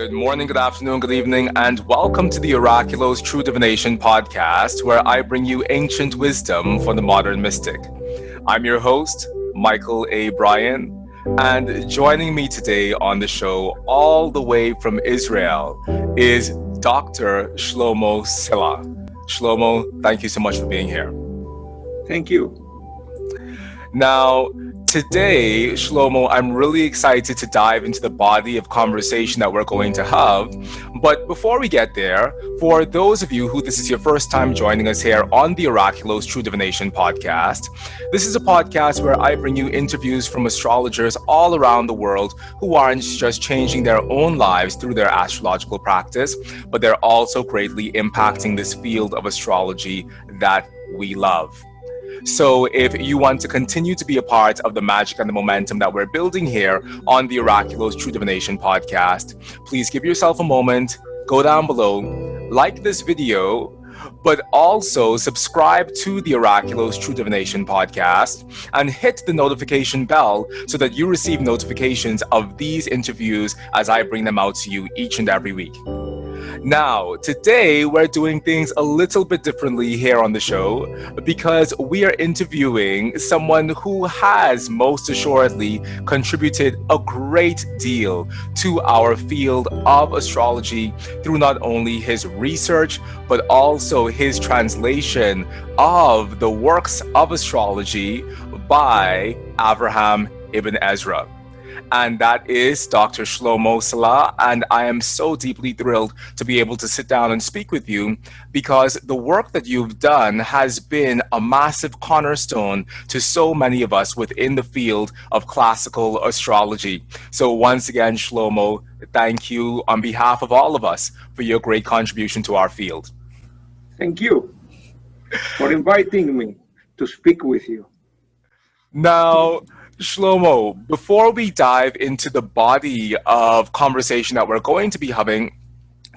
Good morning, good afternoon, good evening, and welcome to the Oraculos True Divination podcast, where I bring you ancient wisdom for the modern mystic. I'm your host, Mychal A. Bryan, and joining me today on the show, all the way from Israel, is Dr. Shlomo Sela. Shlomo, thank you so much for being here. Thank you. Now, today, Shlomo, I'm really excited to dive into the body of conversation that we're going to have. But before we get there, for those of you who this is your first time joining us here on the Oraculos True Divination podcast, this is a podcast where I bring you interviews from astrologers all around the world who aren't just changing their own lives through their astrological practice, but they're also greatly impacting this field of astrology that we love. So if you want to continue to be a part of the magic and the momentum that we're building here on the Oraculos True Divination podcast, please give yourself a moment, go down below, like this video, but also subscribe to the Oraculos True Divination podcast and hit the notification bell so that you receive notifications of these interviews as I bring them out to you each and every week. Now, today we're doing things a little bit differently here on the show because we are interviewing someone who has most assuredly contributed a great deal to our field of astrology through not only his research, but also his translation of the works of astrology by Avraham Ibn Ezra. And that is Dr. Shlomo Sela, and I am so deeply thrilled to be able to sit down and speak with you because the work that you've done has been a massive cornerstone to so many of us within the field of classical astrology. So once again, Shlomo, thank you on behalf of all of us for your great contribution to our field. Thank you for inviting me to speak with you. Now, Shlomo, before we dive into the body of conversation that we're going to be having,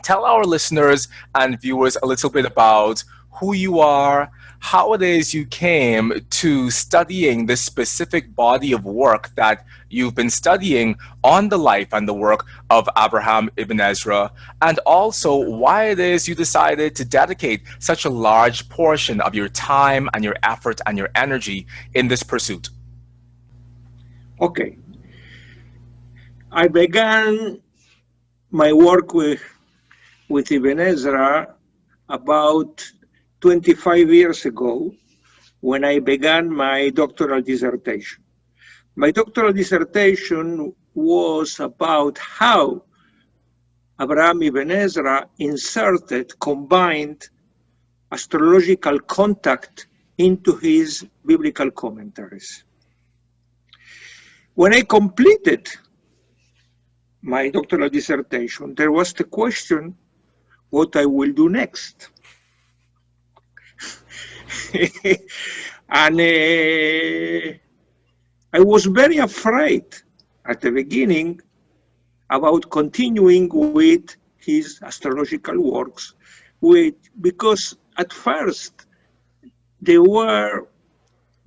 tell our listeners and viewers a little bit about who you are, how it is you came to studying this specific body of work that you've been studying on the life and the work of Avraham Ibn Ezra, and also why it is you decided to dedicate such a large portion of your time and your effort and your energy in this pursuit. Okay. I began my work with Ibn Ezra about 25 years ago when I began my doctoral dissertation. My doctoral dissertation was about how Avraham Ibn Ezra combined astrological contact into his biblical commentaries. When I completed my doctoral dissertation, there was the question what I will do next. And I was very afraid at the beginning about continuing with his astrological works, because at first they were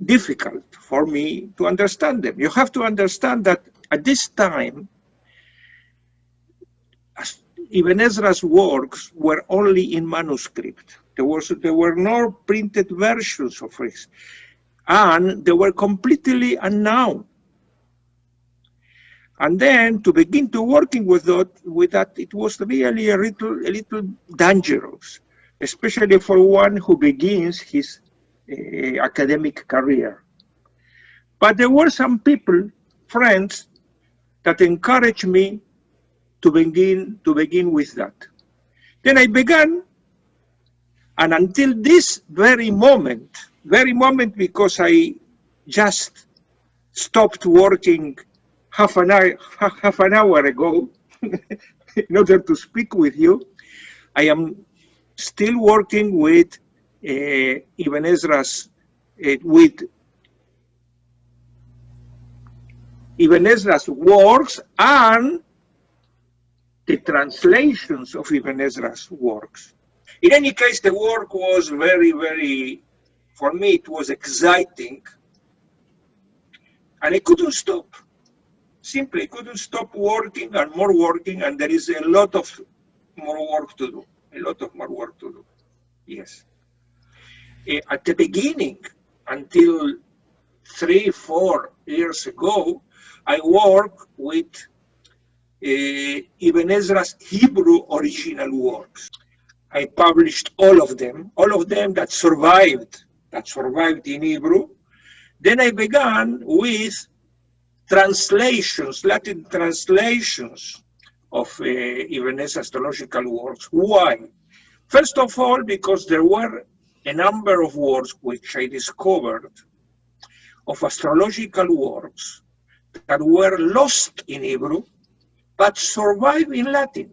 difficult for me to understand them. You have to understand that at this time, Ibn Ezra's works were only in manuscript. There were no printed versions of it, and they were completely unknown. And then to begin to working with that, it was really a little dangerous, especially for one who begins his academic career. But there were some people, friends, that encouraged me to begin with that. Then I began, and until this very moment, because I just stopped working half an hour ago in order to speak with you, I am still working with Ibn Ezra's works and the translations of Ibn Ezra's works. In any case, the work was very, for me, it was exciting, and I couldn't stop. Simply couldn't stop working and working, and there is a lot of more work to do. A lot of more work to do. Yes. At the beginning, until 3-4 years ago, I worked with Ibn Ezra's Hebrew original works. I published all of them that survived in Hebrew. Then I began with translations, Latin translations of Ibn Ezra's astrological works. Why? First of all, because there were a number of works which I discovered of astrological works that were lost in Hebrew, but survive in Latin.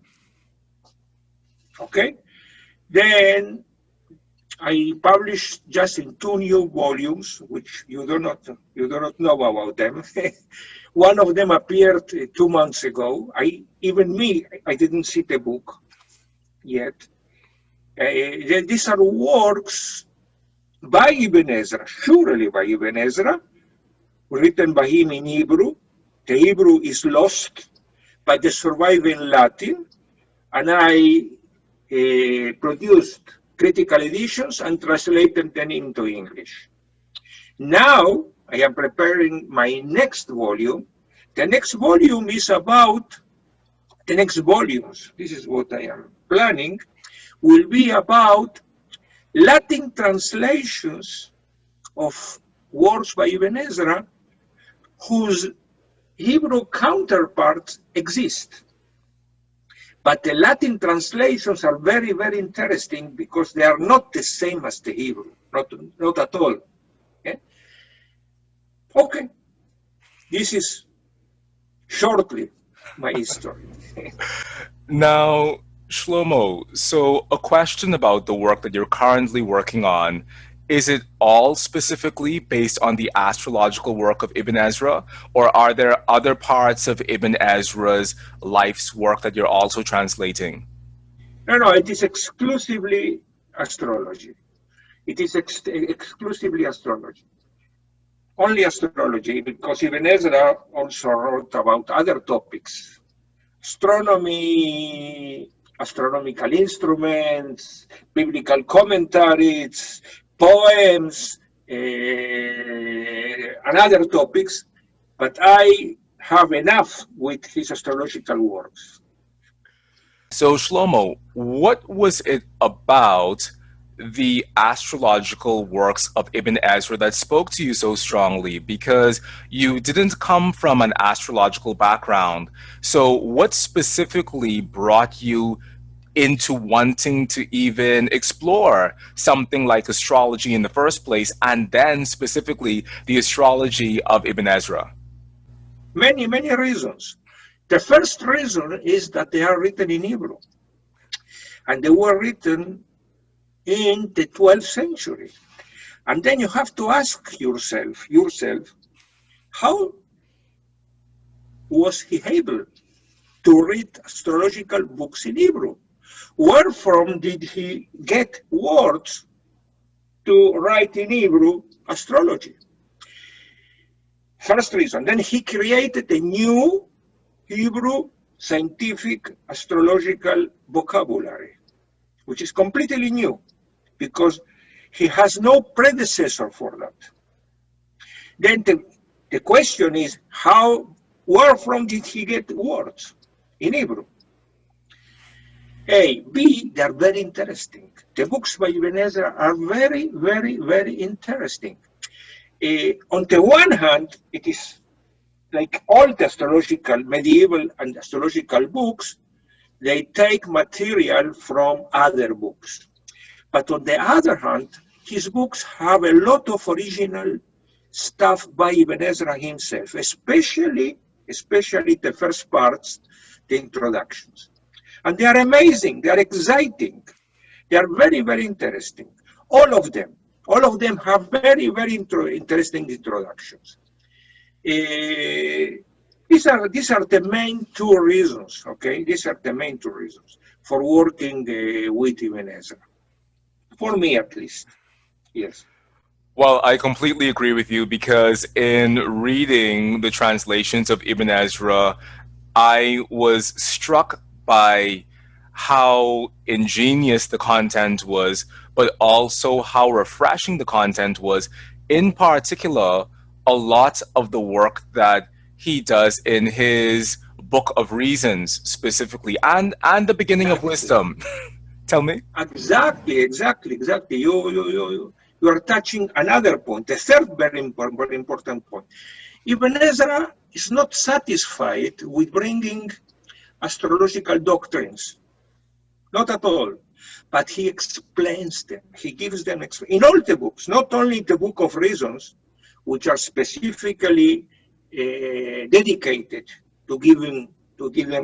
Okay? Then I published just in 2 new volumes, which you do not know about them. One of them appeared 2 months ago. I didn't see the book yet. These are works by Ibn Ezra, surely by Ibn Ezra, written by him in Hebrew. The Hebrew is lost, but they survive in Latin, and I produced critical editions and translated them into English. Now I am preparing my next volume. The next volume is about, the next volumes, this is what I am planning, will be about Latin translations of works by Ibn Ezra whose Hebrew counterparts exist. But the Latin translations are very, very interesting because they are not the same as the Hebrew, not at all. Okay, this is shortly my history. Now, Shlomo, so a question about the work that you're currently working on. Is it all specifically based on the astrological work of Ibn Ezra, or are there other parts of Ibn Ezra's life's work that you're also translating? No, it is exclusively astrology. It is exclusively astrology. Only astrology, because Ibn Ezra also wrote about other topics. Astronomy, astronomical instruments, biblical commentaries, poems, and other topics, but I have enough with his astrological works. So, Shlomo, what was it about the astrological works of Ibn Ezra that spoke to you so strongly? Because you didn't come from an astrological background. So, what specifically brought you into wanting to even explore something like astrology in the first place, and then specifically the astrology of Ibn Ezra? Many, many reasons. The first reason is that they are written in Hebrew, and they were written in the 12th century. And then you have to ask yourself, how was he able to read astrological books in Hebrew? Where from did he get words to write in Hebrew astrology? First reason. Then he created a new Hebrew scientific astrological vocabulary, which is completely new because he has no predecessor for that. Then the question is, where from did he get words in Hebrew? A. B, they are very interesting. The books by Ibn Ezra are very, very, very interesting. On the one hand, it is like all the astrological, medieval and astrological books, they take material from other books. But on the other hand, his books have a lot of original stuff by Ibn Ezra himself, especially the first parts, the introductions. And they are amazing, they are exciting, they are very, very interesting. All of them have very, very interesting introductions. These are the main 2 reasons, okay? These are the main 2 reasons for working with Ibn Ezra. For me, at least, yes. Well, I completely agree with you because in reading the translations of Ibn Ezra, I was struck by how ingenious the content was, but also how refreshing the content was. In particular, a lot of the work that he does in his Book of Reasons specifically, and the beginning of Exactly. wisdom. Tell me. Exactly. You are touching another point, a third very important point. Ibn Ezra is not satisfied with bringing astrological doctrines, not at all. But he explains them. He gives them in all the books, not only the Book of Reasons, which are specifically dedicated to giving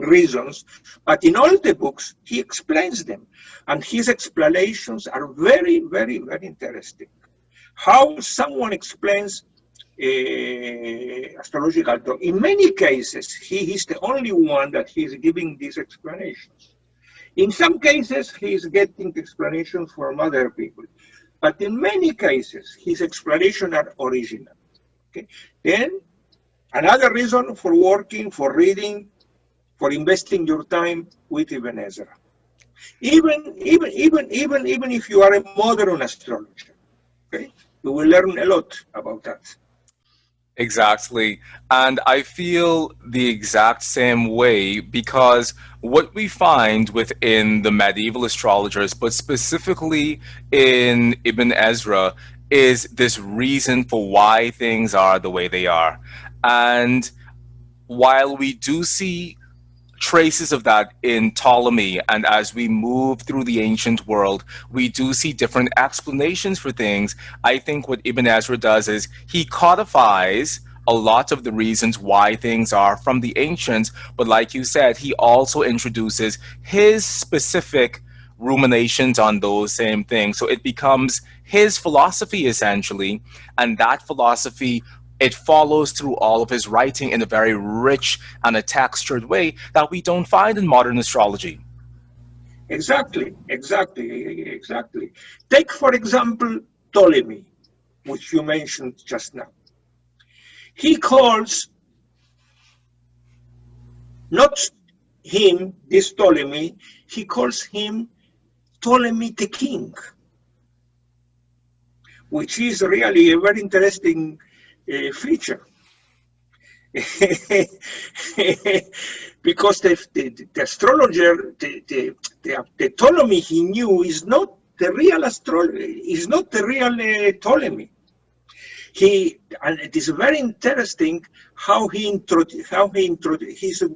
reasons, but in all the books he explains them, and his explanations are very interesting. How someone explains astrological talk. In many cases, he is the only one that he is giving these explanations. In some cases, he is getting explanations from other people. But in many cases, his explanations are original. Okay? Then, another reason for working, for reading, for investing your time with Ibn Ezra. Even if you are a modern astrologer, okay, you will learn a lot about that. Exactly. And I feel the exact same way because what we find within the medieval astrologers, but specifically in Ibn Ezra, is this reason for why things are the way they are. And while we do see traces of that in Ptolemy, and as we move through the ancient world, we do see different explanations for things. I think what Ibn Ezra does is he codifies a lot of the reasons why things are from the ancients, but like you said, he also introduces his specific ruminations on those same things. So it becomes his philosophy essentially, and that philosophy, it follows through all of his writing in a very rich and a textured way that we don't find in modern astrology. Exactly. Take, for example, Ptolemy, which you mentioned just now. He calls not him, this Ptolemy, he calls him Ptolemy the King, which is really a very interesting feature. Because the astrologer, the Ptolemy he knew is not the real is not the real Ptolemy. And it is very interesting how he's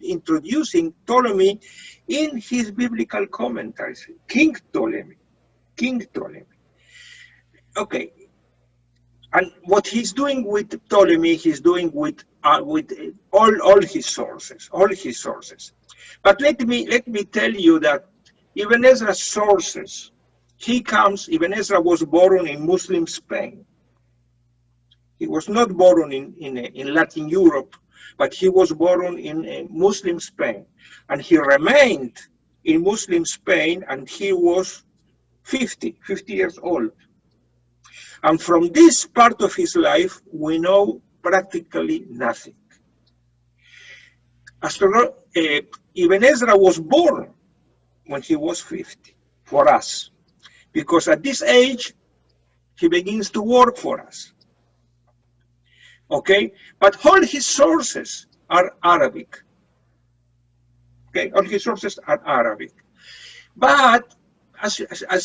introducing Ptolemy in his biblical commentaries. King Ptolemy. Okay, and what he's doing with Ptolemy, he's doing with all his sources. But let me tell you that Ibn Ezra's sources, Ibn Ezra was born in Muslim Spain. He was not born in Latin Europe, but he was born in Muslim Spain. And he remained in Muslim Spain and he was 50 years old. And from this part of his life, we know practically nothing. Ibn Ezra was born when he was 50 for us, because at this age, he begins to work for us. Okay, but all his sources are Arabic. Okay, all his sources are Arabic. But as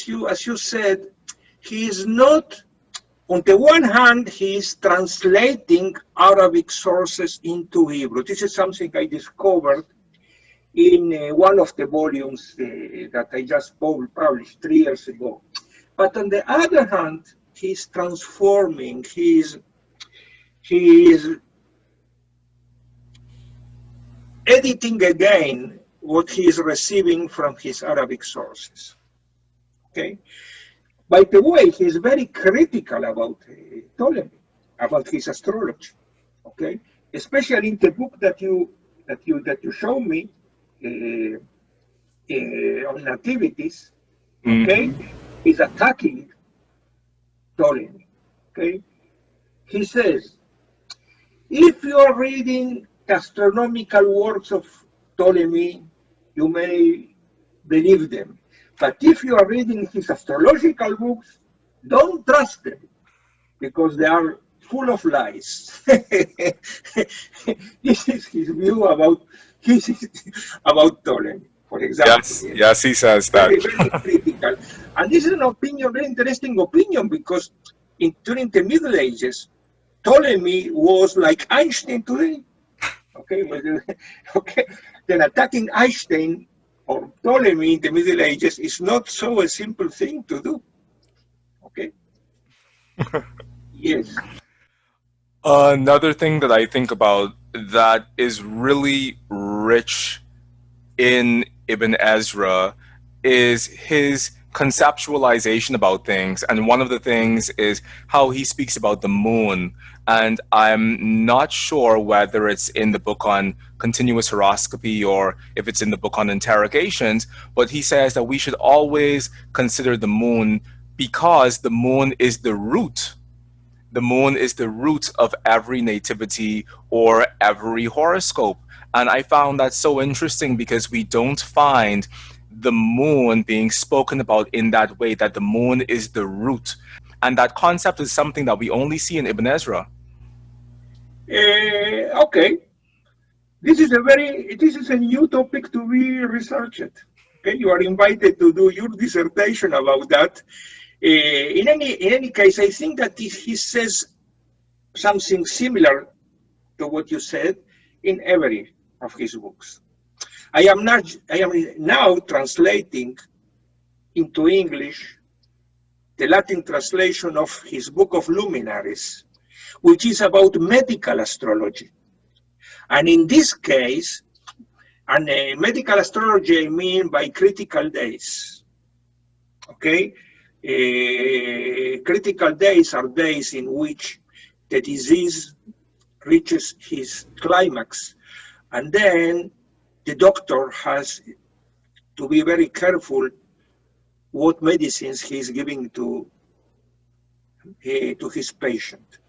you said, he is not. On the one hand, he is translating Arabic sources into Hebrew. This is something I discovered in one of the volumes that I just published 3 years ago. But on the other hand, he's transforming, he is editing again what he is receiving from his Arabic sources. Okay? By the way, he is very critical about Ptolemy, about his astrology. Okay, especially in the book that you show me on nativities. Okay, Mm-hmm. he's attacking Ptolemy. Okay, he says, if you are reading the astronomical works of Ptolemy, you may believe them. But if you are reading his astrological books, don't trust them because they are full of lies. This is his view about Ptolemy, for example. Yes, Yes. yes, he says that. Very, very critical. And this is an opinion, very interesting opinion, because during the Middle Ages, Ptolemy was like Einstein today. Okay, okay. Then attacking Einstein or Ptolemy in the Middle Ages is not so a simple thing to do. Okay. Yes. Another thing that I think about that is really rich in Ibn Ezra is his conceptualization about things. And one of the things is how he speaks about the moon. And I'm not sure whether it's in the book on continuous horoscopy or if it's in the book on interrogations, but he says that we should always consider the moon because the moon is the root. The moon is the root of every nativity or every horoscope. And I found that so interesting because we don't find the moon being spoken about in that way, that the moon is the root. And that concept is something that we only see in Ibn Ezra. Okay. This is a new topic to be researched. Okay, you are invited to do your dissertation about that. In any case, I think that he says something similar to what you said in every of his books. I am now translating into English the Latin translation of his book of Luminaries, which is about medical astrology. And in this case, and medical astrology I mean by critical days. Okay? Critical days are days in which the disease reaches his climax, and then the doctor has to be very careful what medicines he's giving to his patient.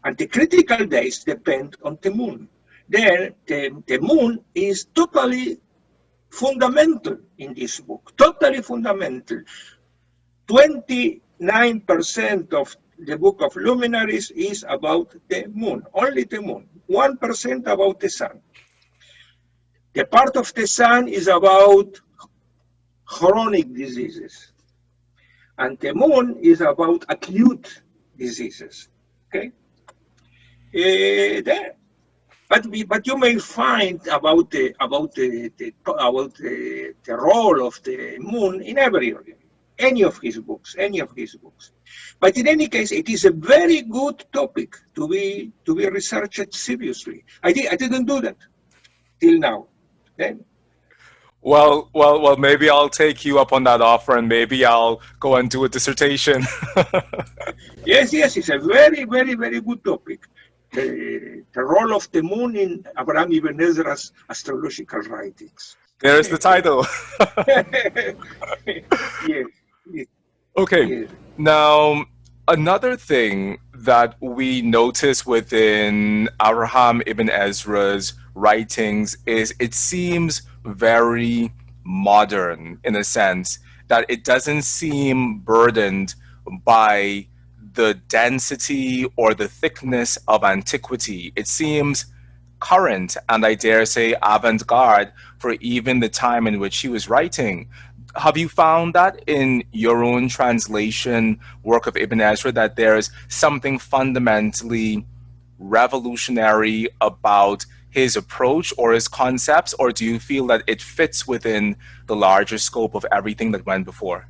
And the critical days depend on the moon. Then the moon is totally fundamental in this book, totally fundamental. 29% of the book of Luminaries is about the moon, only the moon, 1% about the sun. The part of the sun is about chronic diseases, and the moon is about acute diseases. Okay, but you may find about the role of the moon in any of his books. But in any case, it is a very good topic to be researched seriously. I didn't do that till now. Then. Well, maybe I'll take you up on that offer and maybe I'll go and do a dissertation. Yes, it's a very, very, very good topic. The role of the moon in Abraham Ibn Ezra's astrological writings. There's the title. Yes. Okay. Yes. Now, another thing that we notice within Abraham Ibn Ezra's writings is it seems very modern in a sense that it doesn't seem burdened by the density or the thickness of antiquity. It seems current and I dare say avant-garde for even the time in which he was writing. Have you found that in your own translation work of Ibn Ezra that there's something fundamentally revolutionary about his approach or his concepts, or do you feel that it fits within the larger scope of everything that went before?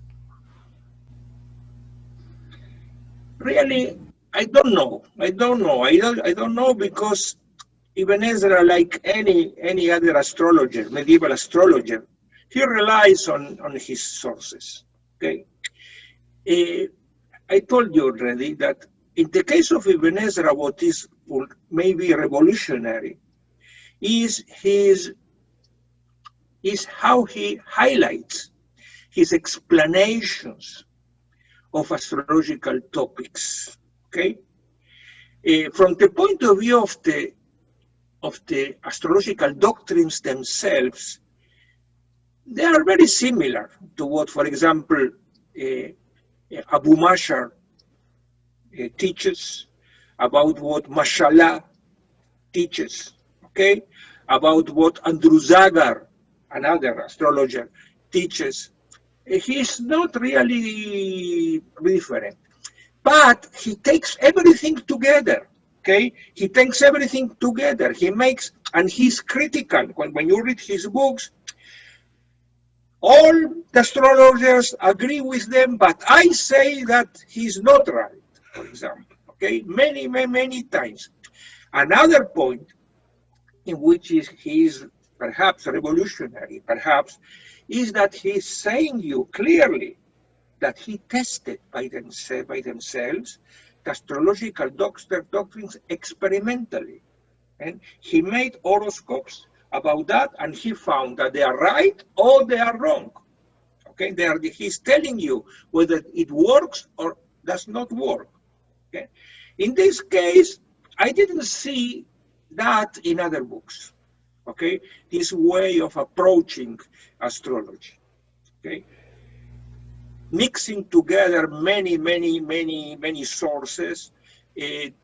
Really, I don't know. I don't know because Ibn Ezra, like any other astrologer, medieval astrologer, he relies on his sources. Okay. I told you already that in the case of Ibn Ezra, what is maybe revolutionary is how he highlights his explanations of astrological topics. Okay, From the point of view of the astrological doctrines themselves, they are very similar to what, for example, Abu Mashar teaches, about what Mashallah teaches, okay, about what Andrew Zagar, another astrologer, teaches. He's not really different, but he takes everything together, okay? He takes everything together. He makes, and he's critical. When you read his books, all the astrologers agree with them, but I say that he's not right, for example, okay? Many, many, many times. Another point in which he is perhaps revolutionary, perhaps, is that he's saying you clearly that he tested by themselves the astrological doctrines experimentally. And he made horoscopes about that, and he found that they are right or they are wrong. Okay, he's telling you whether it works or does not work. Okay, in this case, I didn't see that in other books. Okay, this way of approaching astrology. Okay, mixing together many, many, many, many sources,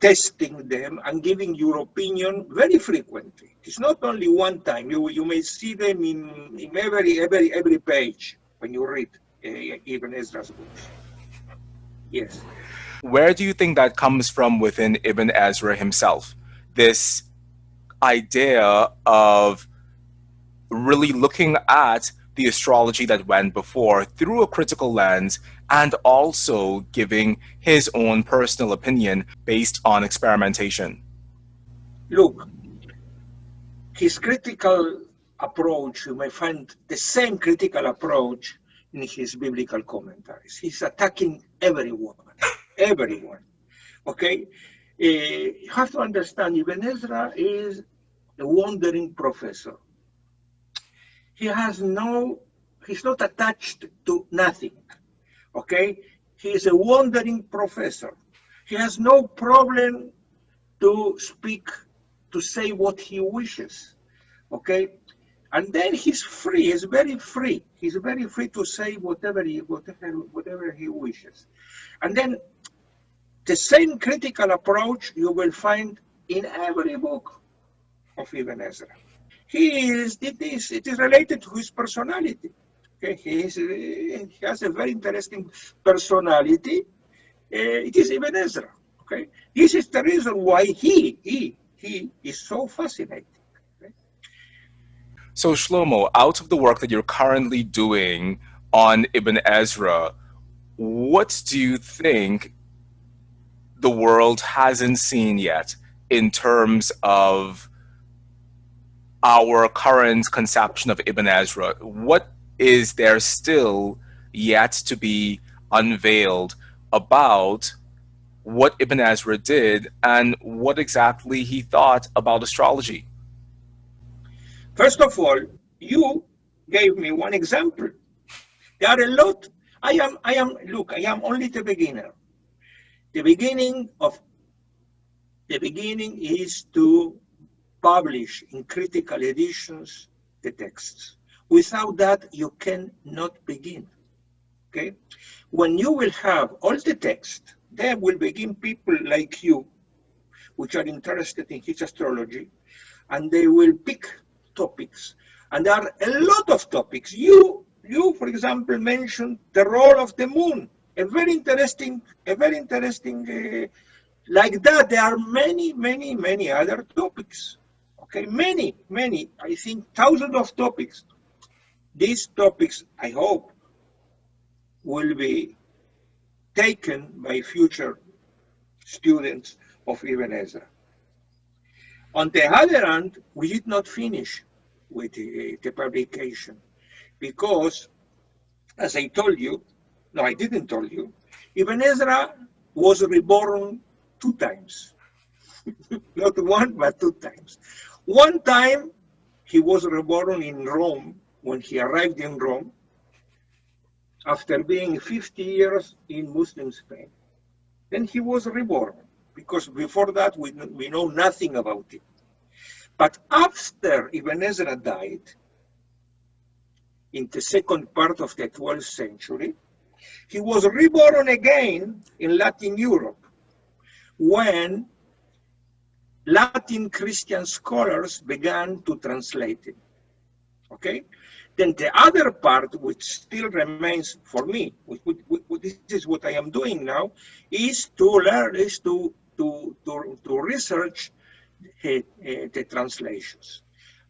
testing them and giving your opinion very frequently. It's not only one time. You may see them in every page when you read Ibn Ezra's books. Yes. Where do you think that comes from within Ibn Ezra himself? This idea of really looking at the astrology that went before through a critical lens and also giving his own personal opinion based on experimentation. Look, his critical approach, you may find the same critical approach in his biblical commentaries. He's attacking everyone, everyone. Okay? You have to understand, Ibn Ezra is a wandering professor. He's not attached to nothing. Okay? He is a wandering professor. He has no problem to speak, to say what he wishes. Okay? And then he's free, he's very free. He's very free to say whatever he wishes. And then the same critical approach you will find in every book of Ibn Ezra. It is related to his personality. Okay? He has a very interesting personality. It is Ibn Ezra. Okay? This is the reason why he is so fascinating. Okay? So, Shlomo, out of the work that you're currently doing on Ibn Ezra, what do you think the world hasn't seen yet in terms of our current conception of Ibn Ezra? What is there still yet to be unveiled about what Ibn Ezra did and what exactly he thought about astrology? First of all, you gave me one example. There are a lot. I am only the beginner. The beginning is to publish in critical editions the texts. Without that, you cannot begin. Okay? When you will have all the text, there will begin people like you, which are interested in his astrology, and they will pick topics. And there are a lot of topics. You, for example, mentioned the role of the moon. A very interesting. Like that, there are many, many, many other topics. Okay, many. I think thousands of topics. These topics, I hope, will be taken by future students of Ibn Ezra. On the other hand, we did not finish with the publication because, as I told you, no, I didn't tell you, Ibn Ezra was reborn 2 times. Not one, but 2 times. One time, he was reborn in Rome when he arrived in Rome after being 50 years in Muslim Spain. Then he was reborn. because before that we know nothing about it. But after Ibn Ezra died, in the second part of the 12th century, he was reborn again in Latin Europe when Latin Christian scholars began to translate it. Okay? Then the other part, which still remains for me, this is what I am doing now, is to learn, is to research the translations.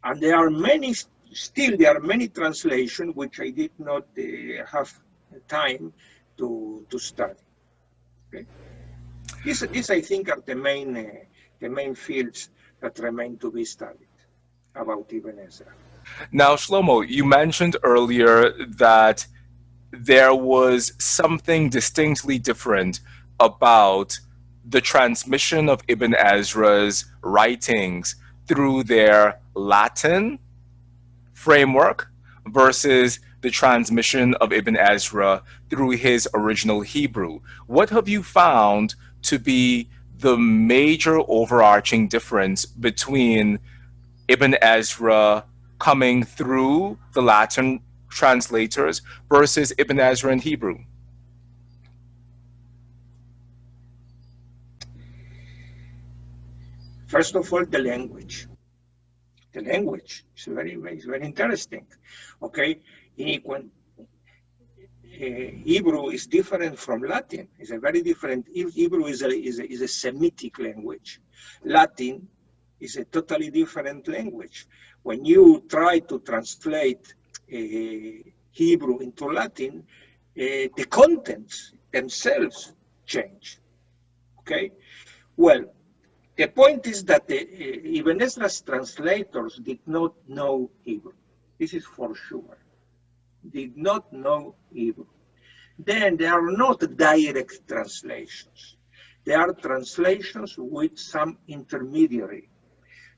And there are many, still there are many translations which I did not have time to study. Okay? These I think are the main fields that remain to be studied about Ibn Ezra. Now, Shlomo, you mentioned earlier that there was something distinctly different about the transmission of Ibn Ezra's writings through their Latin framework versus the transmission of Ibn Ezra through his original Hebrew. What have you found to be the major overarching difference between Ibn Ezra coming through the Latin translators versus Ibn Ezra in Hebrew? First of all, the language. The language is very interesting. Okay, Hebrew is different from Latin. It's a very different. Hebrew is a Semitic language. Latin is a totally different language. When you try to translate Hebrew into Latin, the contents themselves change. Okay, well, the point is that Ibn Ezra's translators did not know Hebrew. This is for sure. Did not know Hebrew. Then there are not direct translations. There are translations with some intermediary.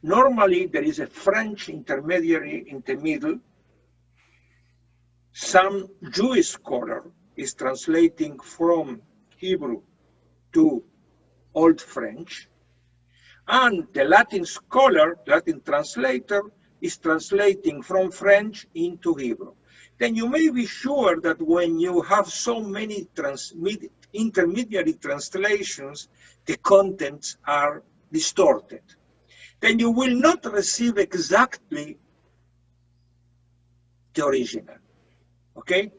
Normally, there is a French intermediary in the middle. Some Jewish scholar is translating from Hebrew to Old French. And the Latin scholar, Latin translator, is translating from French into Hebrew. Then you may be sure that when you have so many intermediary translations, the contents are distorted. Then you will not receive exactly the original. Okay?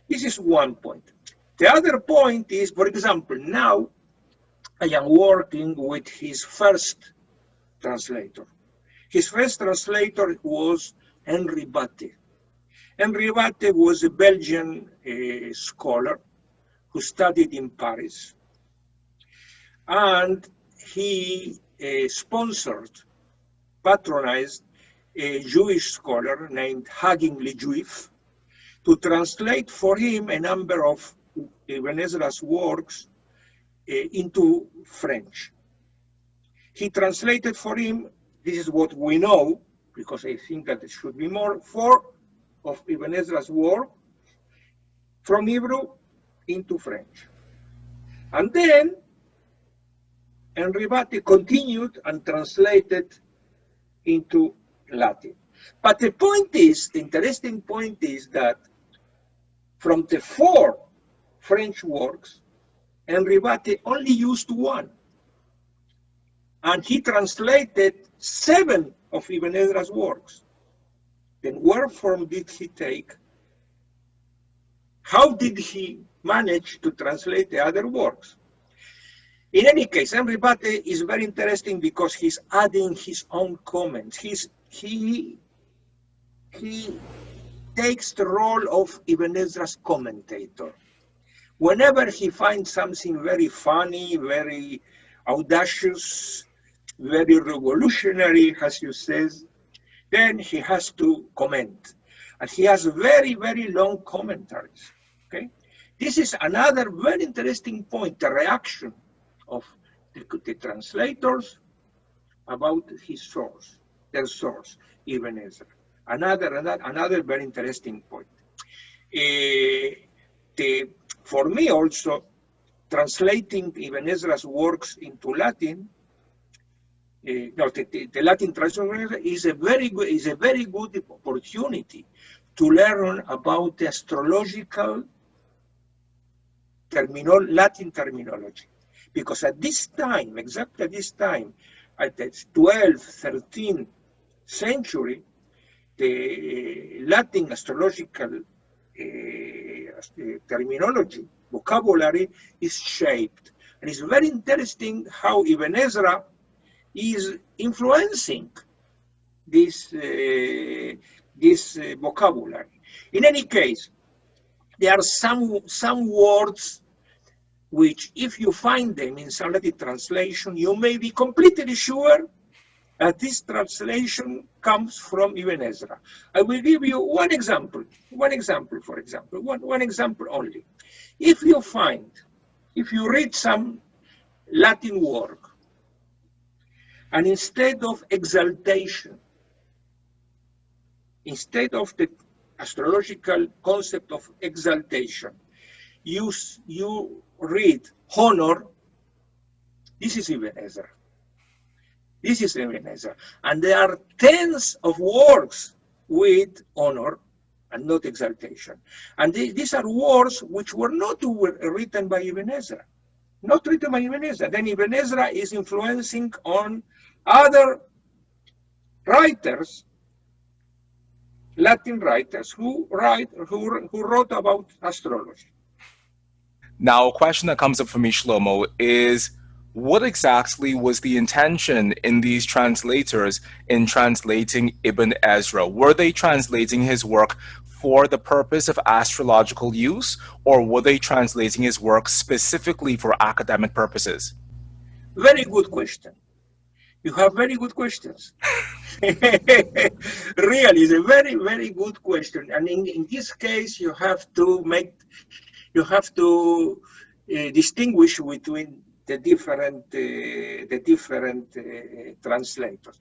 This is one point. The other point is, for example, now I am working with his first translator. His first translator was Henri Batte. Henri Batte was a Belgian scholar who studied in Paris. And he sponsored, patronized a Jewish scholar named Hagin Lejuif to translate for him a number of Ibn Ezra's works into French. He translated for him, this is what we know, because I think that it should be more, 4 of Ibn Ezra's work from Hebrew into French. And then Henri Batte continued and translated into Latin. But the point is, the interesting point is that from the 4 French works, Henri Batte only used 1. And he translated 7 of Ibn Ezra's works. Then where from did he take? How did he manage to translate the other works? In any case, Henri Batte is very interesting because he's adding his own comments. He takes the role of Ibn Ezra's commentator. Whenever he finds something very funny, very audacious, very revolutionary, as you says, then he has to comment. And he has very, very long commentaries. Okay? This is another very interesting point, the reaction of the translators about his source, their source, Ibn Ezra. Another very interesting point. For me also, translating Ibn Ezra's works into Latin, the Latin translation is a very good opportunity to learn about the astrological Latin terminology. Because at this time, exactly at this time, at the 12th, 13th century, the Latin astrological terminology, vocabulary is shaped. And it's very interesting how Ibn Ezra is influencing this vocabulary. In any case, there are some words which, if you find them in some Latin translation, you may be completely sure that this translation comes from Ibn Ezra. I will give you one example, one example only. If you read some Latin work, and instead of exaltation, instead of the astrological concept of exaltation, you read honor, this is Ibn Ezra. This is Ibn Ezra. And there are tens of works with honor and not exaltation. And these are words which were not written by Ibn Ezra. Not written by Ibn Ezra. Then Ibn Ezra is influencing on other writers, Latin writers, who wrote about astrology. Now, a question that comes up for me, Shlomo, is what exactly was the intention in these translators in translating Ibn Ezra? Were they translating his work for the purpose of astrological use, or were they translating his work specifically for academic purposes? Very good question. You have very good questions. Really, it's a very, very good question. And in this case, you have to distinguish between the different translators.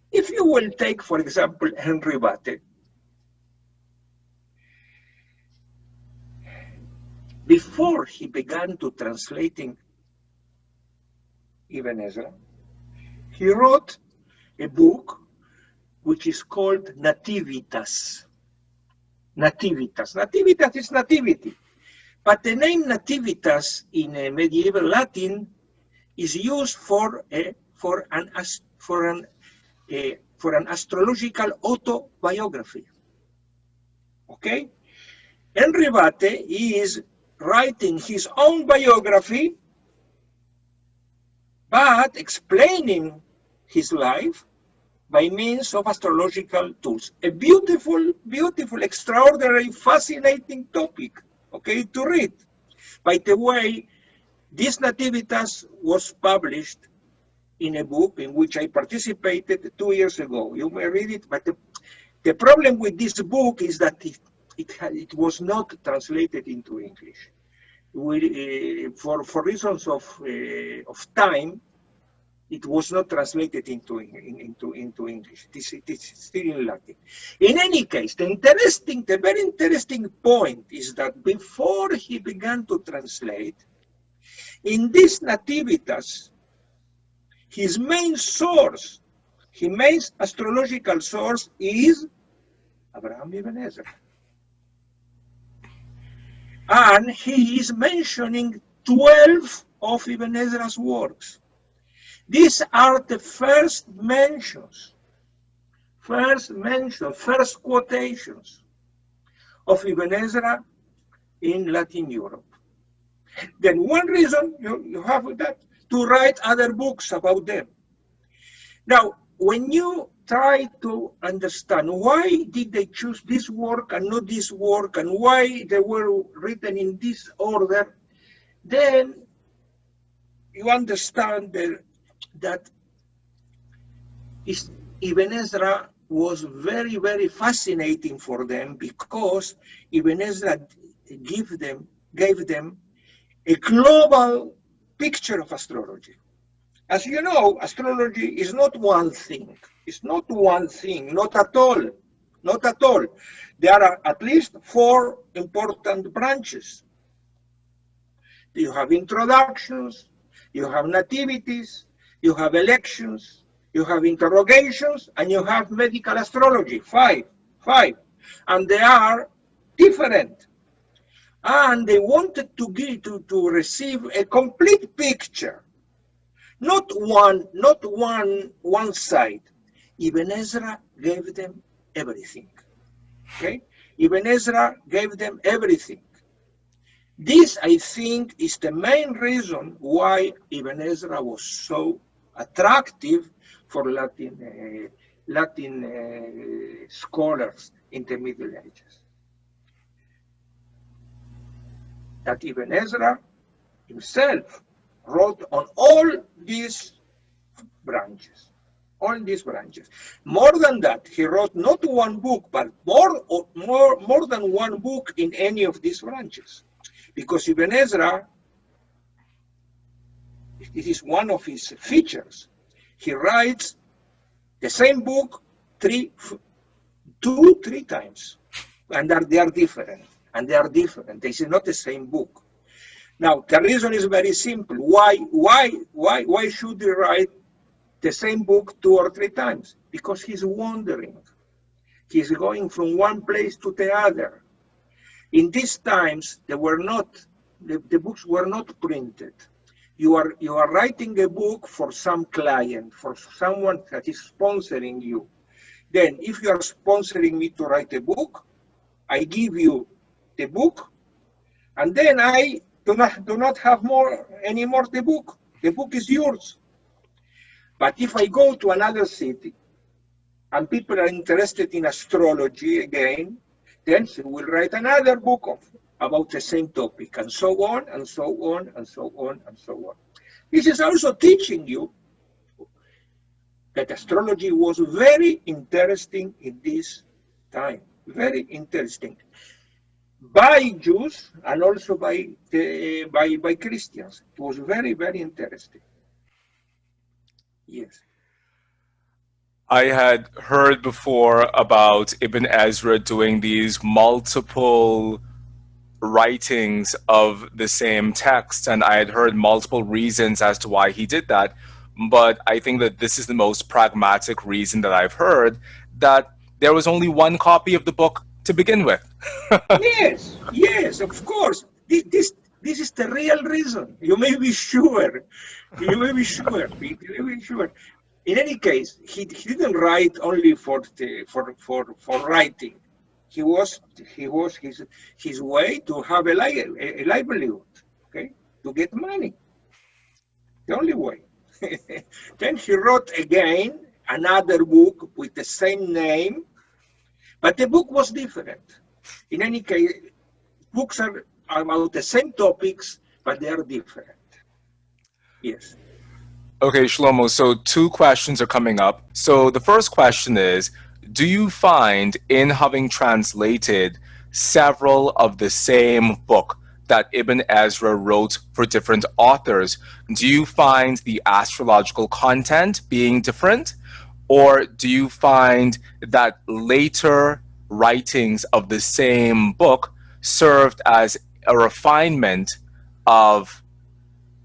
If you will take, for example, Henry Vatte, before he began to translating Ibn Ezra, he wrote a book which is called Nativitas. Nativitas. Nativitas is nativity. But the name Nativitas in medieval Latin is used for an astrological autobiography. Okay? Henry Vatte is writing his own biography, but explaining his life by means of astrological tools. A beautiful, beautiful, extraordinary, fascinating topic, okay, to read. By the way, this Nativitas was published in a book in which I participated 2 years ago. You may read it, but the problem with this book is that it was not translated into English. For reasons of time, it was not translated into English. It is still in Latin. In any case, the very interesting point is that before he began to translate, in this Nativitas, his main source, his main astrological source is Abraham Ibn Ezra. And he is mentioning 12 of Ibn Ezra's works. These are the first quotations of Ibn Ezra in Latin Europe. Then one reason you have that, to write other books about them. Now, when you try to understand why did they choose this work and not this work, and why they were written in this order, then you understand that Ibn Ezra was very, very fascinating for them, because Ibn Ezra gave them a global picture of astrology. As you know, astrology is not one thing. It's not one thing, not at all. Not at all. There are at least 4 important branches. You have introductions, you have nativities, you have elections, you have interrogations, and you have medical astrology, five. And they are different. And they wanted to receive a complete picture, not one side. Ibn Ezra gave them everything. Okay? Ibn Ezra gave them everything. This, I think, is the main reason why Ibn Ezra was so attractive for Latin scholars in the Middle Ages. That Ibn Ezra himself wrote on all these branches. All these branches. More than that, he wrote not one book, but more than one book in any of these branches. Because Ibn Ezra, it is one of his features. He writes the same book three times, and they are different. And they are different. This is not the same book. Now, the reason is very simple. Why should he write the same book 2 or 3 times? Because he's wandering. He's going from one place to the other. In these times, the books were not printed. You are writing a book for some client, for someone that is sponsoring you. Then, if you are sponsoring me to write a book, I give you the book, and then I do not have any more the book. The book is yours. But if I go to another city and people are interested in astrology again, then he will write another book about the same topic, and so on, and so on, and so on, and so on. This is also teaching you that astrology was very interesting in this time, very interesting, by Jews and also by Christians. It was very, very interesting. Yes. I had heard before about Ibn Ezra doing these multiple writings of the same text, and I had heard multiple reasons as to why he did that. But I think that this is the most pragmatic reason that I've heard, that there was only one copy of the book to begin with. Yes, of course. This is the real reason. You may be sure. In any case, he didn't write only for writing. He was his way to have a livelihood, okay, to get money. The only way. Then he wrote again another book with the same name, but the book was different. In any case, books are about the same topics, but they are different. Yes. Okay, Shlomo, so 2 questions are coming up. So the first question is, do you find in having translated several of the same book that Ibn Ezra wrote for different authors, do you find the astrological content being different? Or do you find that later writings of the same book served as a refinement of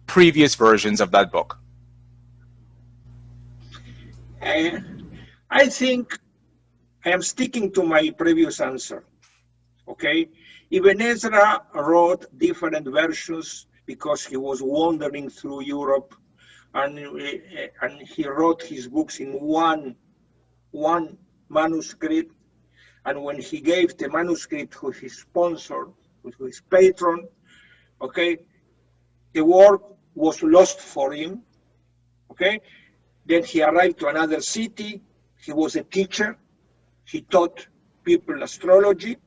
previous versions of that book? I think I am sticking to my previous answer. Okay? Ibn Ezra wrote different versions because he was wandering through Europe, and he wrote his books in one manuscript. And when he gave the manuscript to his sponsor, to his patron, okay, the work was lost for him. Okay? Then he arrived to another city. He was a teacher. He taught people astrology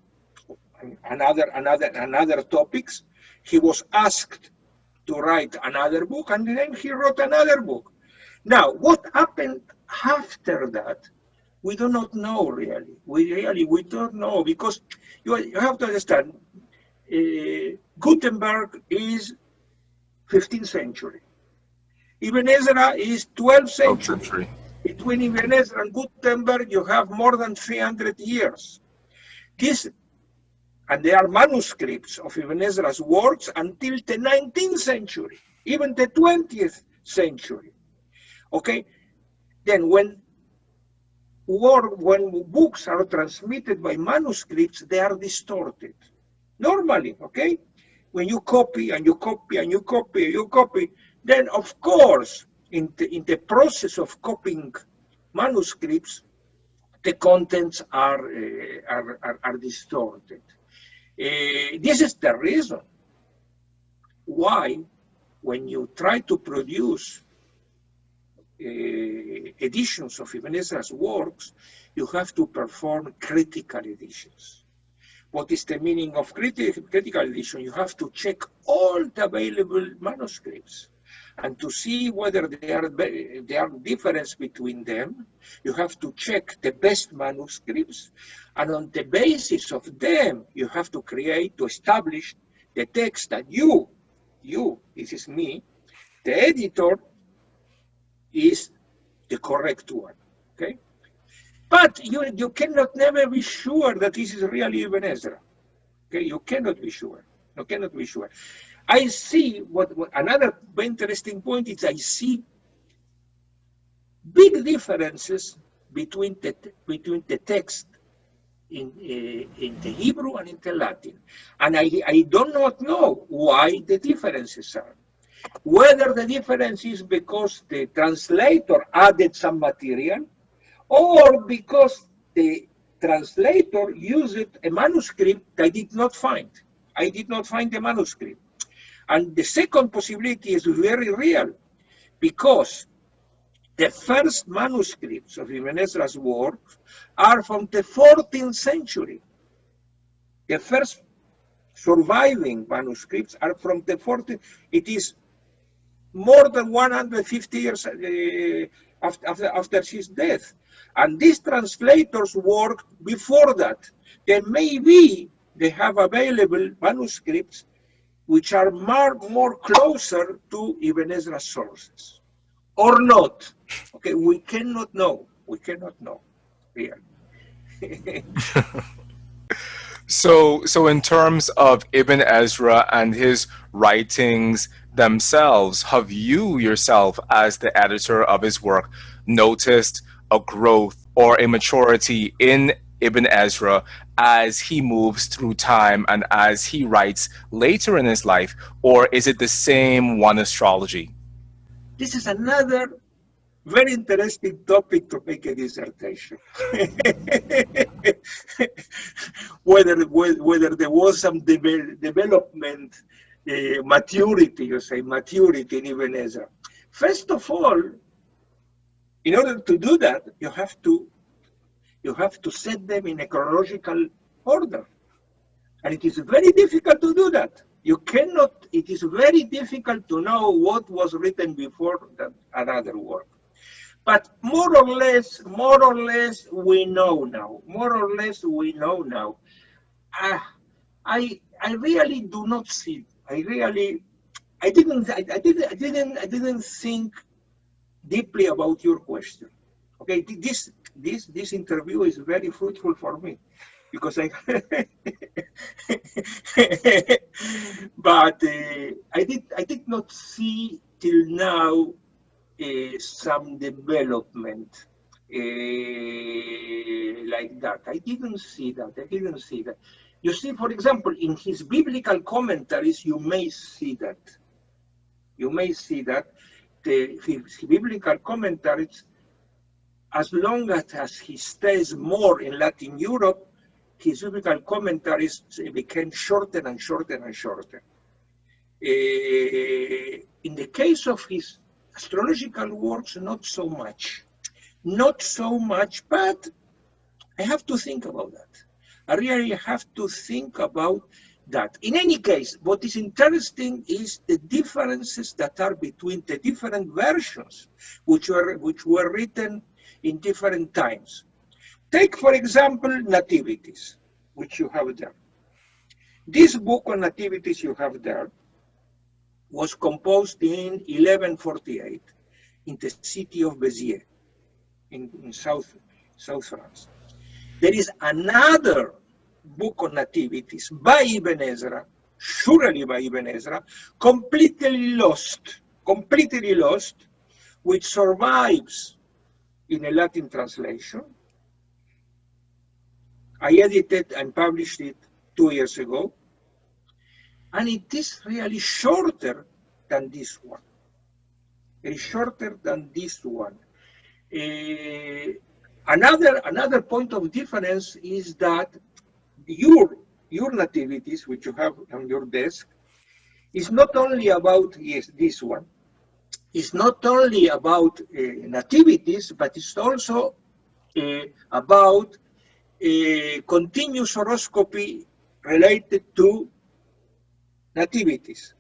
and other topics. He was asked to write another book, and then he wrote another book. Now, what happened after that, we do not know really. We don't know, because you have to understand, Gutenberg is 15th century. Ibn Ezra is 12th century. Between Ibn Ezra and Gutenberg, you have more than 300 years. This And there are manuscripts of Ibn Ezra's works until the 19th century, even the 20th century. Okay? Then when books are transmitted by manuscripts, they are distorted. Normally, okay? When you copy and you copy and you copy and you copy, then of course, in the process of copying manuscripts, the contents are distorted. This is the reason why, when you try to produce editions of Ibn Ezra's works, you have to perform critical editions. What is the meaning of critical edition? You have to check all the available manuscripts, and to see whether there are differences between them. You have to check the best manuscripts, and on the basis of them, you have to establish the text that you, this is me, the editor, is the correct one, okay? But you cannot never be sure that this is really Ibn Ezra, okay? You cannot be sure. You cannot be sure. I see what another very interesting point is I see big differences between the text in the Hebrew and in the Latin, and I do not know why the differences are. Whether the difference is because the translator added some material, or because the translator used a manuscript I did not find. I did not find the manuscript. And the second possibility is very real, because the first manuscripts of Ibn Ezra's works are from the 14th century. The first surviving manuscripts are from the 14th. It is more than 150 years after his death. And these translators worked before that. Then maybe they have available manuscripts which are more closer to Ibn Ezra's sources. Or not. Okay, we cannot know. We cannot know. Really. So in terms of Ibn Ezra and his writings themselves, have you yourself, as the editor of his work, noticed a growth or a maturity in Ibn Ezra as he moves through time and as he writes later in his life, or is it the same one astrology? This is another very interesting topic to make a dissertation. whether there was some development, maturity in Ibn Ezra. First of all, in order to do that, you have to set them in a chronological order. And it is very difficult to do that. You cannot, it is very difficult to know what was written before another work. But more or less, we know now. I really do not see. I didn't think deeply about your question. Okay, this interview is very fruitful for me, because but I did not see till now some development like that. I didn't see that. You see, for example, in his biblical commentaries, you may see that. His biblical commentaries, as long as he stays more in Latin Europe, his biblical commentaries became shorter and shorter and shorter. In the case of his astrological works, not so much, but I have to think about that. I really have to think about that. In any case, what is interesting is the differences that are between the different versions which were written in different times. Take, for example, Nativities, which you have there. This book on Nativities you have there was composed in 1148 in the city of Béziers, in South France. There is another book on nativities by Ibn Ezra, surely by Ibn Ezra, completely lost, which survives in a Latin translation. I edited and published it 2 years ago, and it is really shorter than this one. It is shorter than this one. Another point of difference is that your nativities, which you have on your desk, is not only about, yes, this one, is not only about nativities, but it's also about continuous horoscopy related to nativities.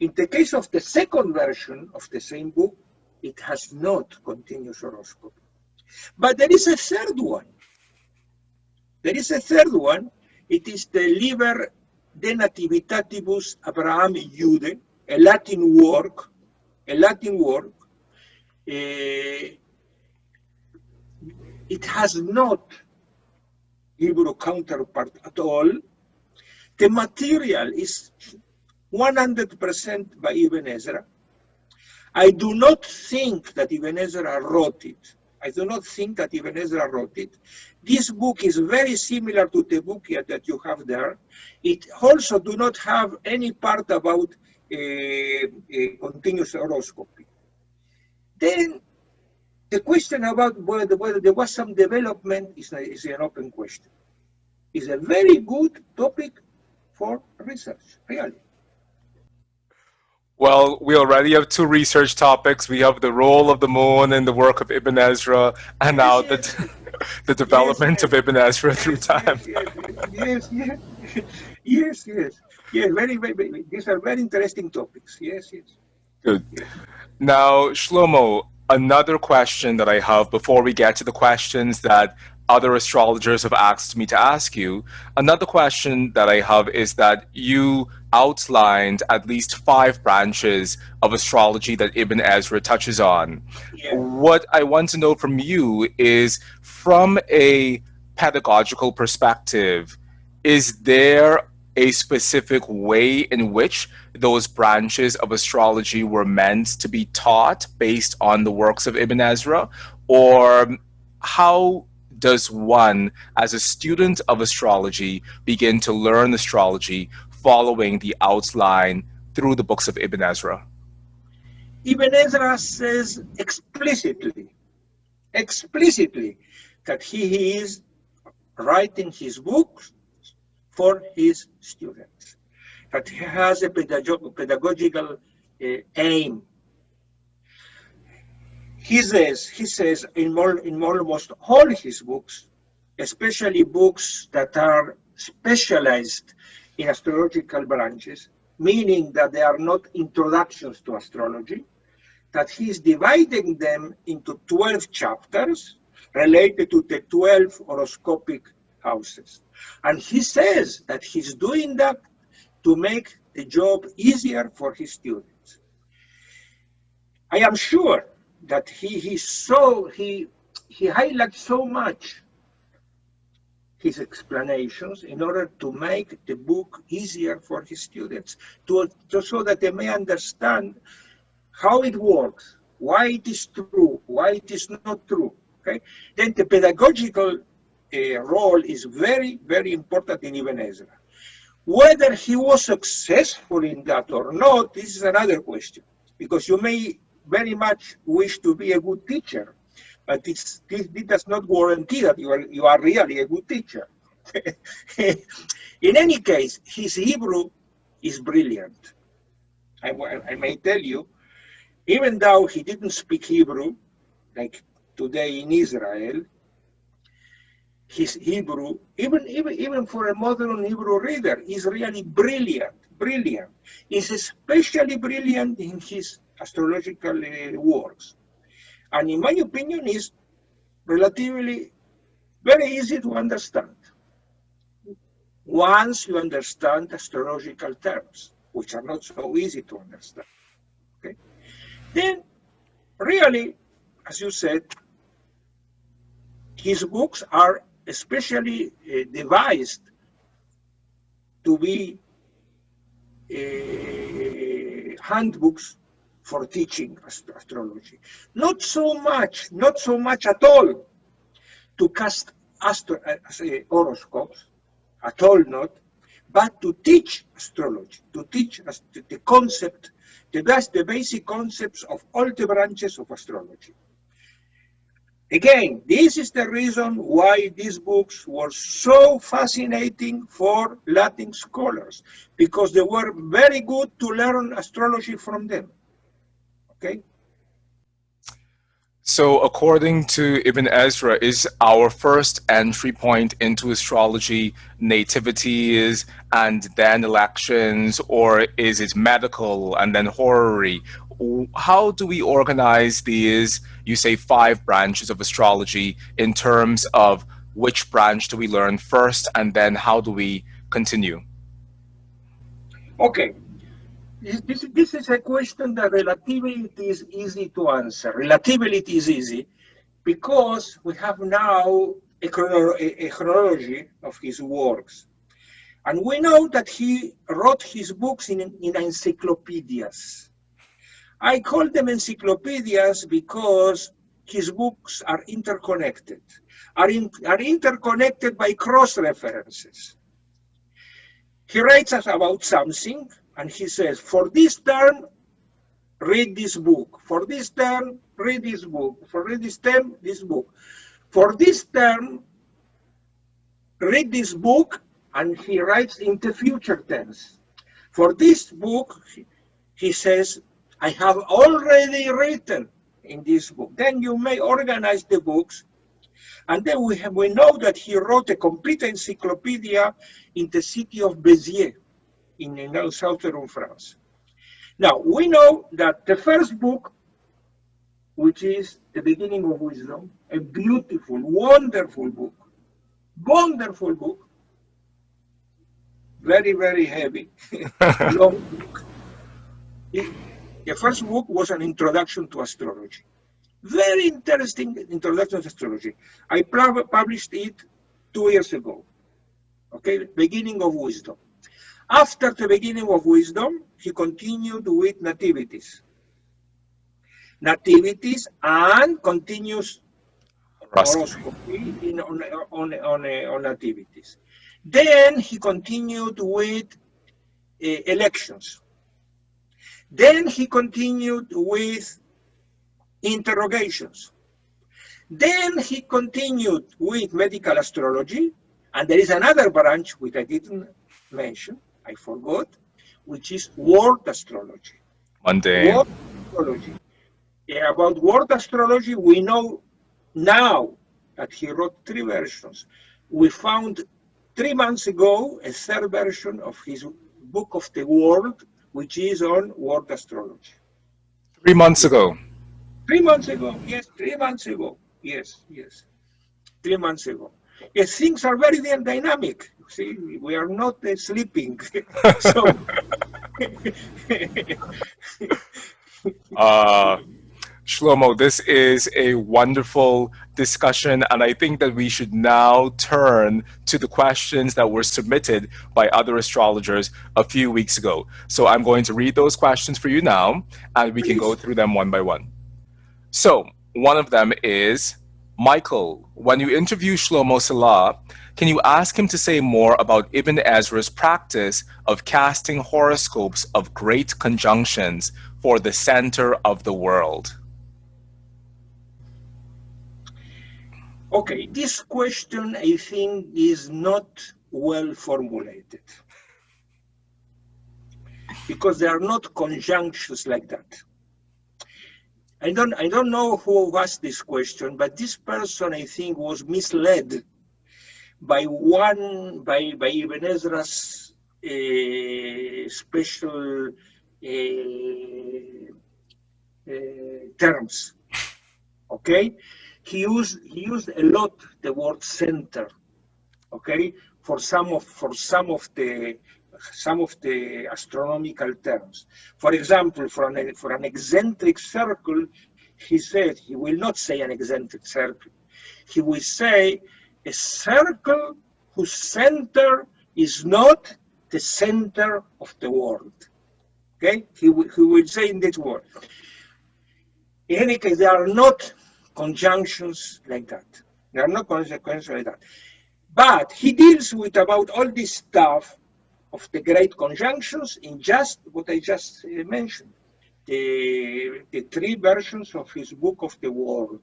In the case of the second version of the same book, it has not continuous horoscopy. But there is a third one. There is a third one. It is the Liber de Nativitatibus Abrahami Jude, a Latin work. It has not Hebrew counterpart at all. The material is 100% by Ibn Ezra. I do not think that Ibn Ezra wrote it. This book is very similar to the book that you have there. It also do not have any part about continuous horoscopy. Then the question about whether there was some development is an open question. It's a very good topic for research, really. Well, we already have two research topics. We have the role of the moon in the work of Ibn Ezra, and now the development of Ibn Ezra through time. Yes. Very. These are very interesting topics. Yes. Good. Now, Shlomo, another question that I have before we get to the questions that other astrologers have asked me to ask you. Another question that I have is that you outlined at least 5 branches of astrology that Ibn Ezra touches on. Yeah. What I want to know from you is, from a pedagogical perspective, is there a specific way in which those branches of astrology were meant to be taught based on the works of Ibn Ezra? Or how does one, as a student of astrology, begin to learn astrology following the outline through the books of Ibn Ezra? Ibn Ezra says explicitly that he is writing his books for his students, that he has a pedagogical aim. He says in almost all his books, especially books that are specialized in astrological branches, meaning that they are not introductions to astrology, that he's dividing them into 12 chapters related to the 12 horoscopic houses. And he says that he's doing that to make the job easier for his students. I am sure that he highlights so much his explanations in order to make the book easier for his students, so that they may understand how it works, why it is true, why it is not true. Okay? Then the pedagogical role is very, very important in Ibn Ezra. Whether he was successful in that or not, this is another question, because you may very much wish to be a good teacher, but this does not guarantee that you are really a good teacher. In any case, his Hebrew is brilliant. I may tell you, even though he didn't speak Hebrew, like today in Israel, his Hebrew, even for a modern Hebrew reader, is really brilliant. Is especially brilliant in his astrological works. And in my opinion, is relatively very easy to understand once you understand astrological terms, which are not so easy to understand. Okay? Then, really, as you said, his books are especially devised to be handbooks for teaching astrology. Not so much at all to cast horoscopes, at all not, but to teach astrology, to teach us the concept, the basic concepts of all the branches of astrology. Again, this is the reason why these books were so fascinating for Latin scholars, because they were very good to learn astrology from them. Okay? So, according to Ibn Ezra, is our first entry point into astrology nativities and then elections, or is it medical and then horary? How do we organize these, you say, 5 branches of astrology in terms of which branch do we learn first and then how do we continue? Okay. This is a question that relativity is easy to answer. Relativity is easy because we have now a chronology of his works. And we know that he wrote his books in encyclopedias. I call them encyclopedias because his books are interconnected, are interconnected by cross-references. He writes us about something, and he says, for this term, read this book. For this term, read this book. For this term, this book. For this term, read this book, and he writes in the future tense. For this book, he says, I have already written in this book. Then you may organize the books. And then we know that he wrote a complete encyclopedia in the city of Béziers in southern France. Now, we know that the first book, which is The Beginning of Wisdom, a beautiful, wonderful book, very, very heavy, long book. The first book was an introduction to astrology. Very interesting introduction to astrology. I published it 2 years ago. Okay, Beginning of Wisdom. After the Beginning of Wisdom, he continued with nativities. Nativities and continuous horoscopy on nativities. Then he continued with elections. Then he continued with interrogations. Then he continued with medical astrology, and there is another branch which I didn't mention, I forgot, which is word astrology. Mundane. Word astrology. About word astrology, we know now that he wrote 3 versions. We found 3 months ago a 3rd version of his Book of the World, which is on word astrology. 3 months ago. 3 months ago, yes, 3 months ago. Yes. 3 months ago. Yes, things are very dynamic. See, we are not sleeping. So, Shlomo, this is a wonderful discussion, and I think that we should now turn to the questions that were submitted by other astrologers a few weeks ago. So I'm going to read those questions for you now, and we can go through them one by one. So one of them is, Mychal, when you interview Shlomo Sela, can you ask him to say more about Ibn Ezra's practice of casting horoscopes of great conjunctions for the center of the world? Okay, this question, I think, is not well formulated because there are not conjunctions like that. I don't know who asked this question, but this person, I think, was misled by Ibn Ezra's special terms. Okay, he used a lot the word center. Okay, for some of the astronomical terms. For example, for an eccentric circle, he said he will not say an eccentric circle. He will say a circle whose center is not the center of the world. Okay, he will say in this word. In any case, there are not conjunctions like that. There are no conjunctions like that. But he deals with about all this stuff of the great conjunctions in just what I just mentioned, the three versions of his book of the world.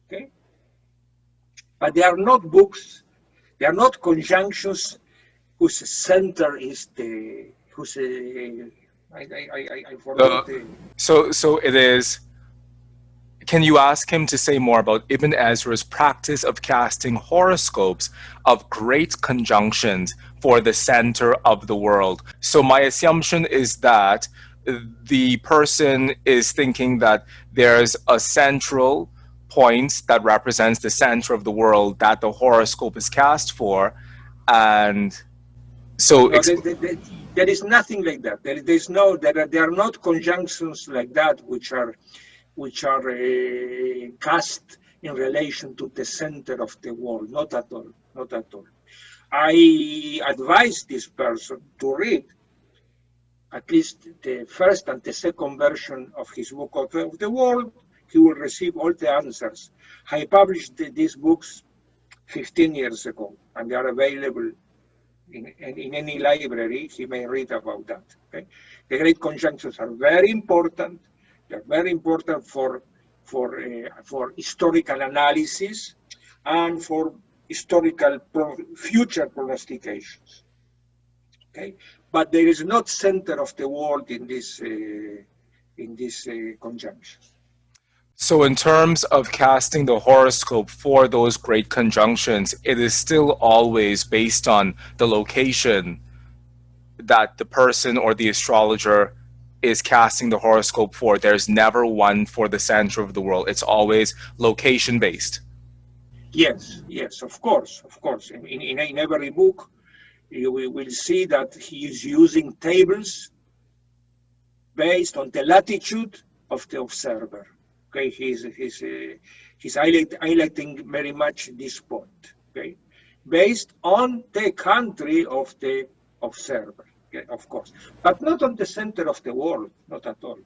Okay, but they are not books. They are not conjunctions whose center is the whose I forgot the. So it is. Can you ask him to say more about Ibn Ezra's practice of casting horoscopes of great conjunctions for the center of the world? So my assumption is that the person is thinking that there's a central point that represents the center of the world that the horoscope is cast for, and so No, there is nothing like that. There are not conjunctions like that which are cast in relation to the center of the world. Not at all. Not at all. I advise this person to read at least the first and the second version of his book of the world. He will receive all the answers. I published these books 15 years ago, and they are available in any library. He may read about that. Okay? The great conjunctions are very important. They're very important for historical analysis and for historical future prognostications. Okay, but there is not center of the world in this conjunction. So in terms of casting the horoscope for those great conjunctions, it is still always based on the location that the person or the astrologer is casting the horoscope for. There's never one for the center of the world. It's always location based. Yes, of course. In every book, you will see that he is using tables based on the latitude of the observer. Okay, he's highlighting very much this point. Okay, based on the country of the observer. Okay, of course, but not on the center of the world, not at all.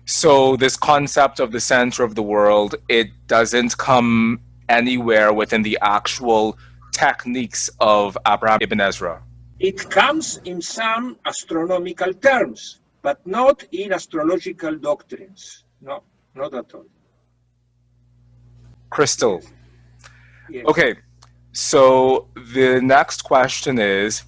So this concept of the center of the world, it doesn't come anywhere within the actual techniques of Abraham Ibn Ezra. It comes in some astronomical terms, but not in astrological doctrines. No, not at all. Crystal. Yes. Okay, so the next question is,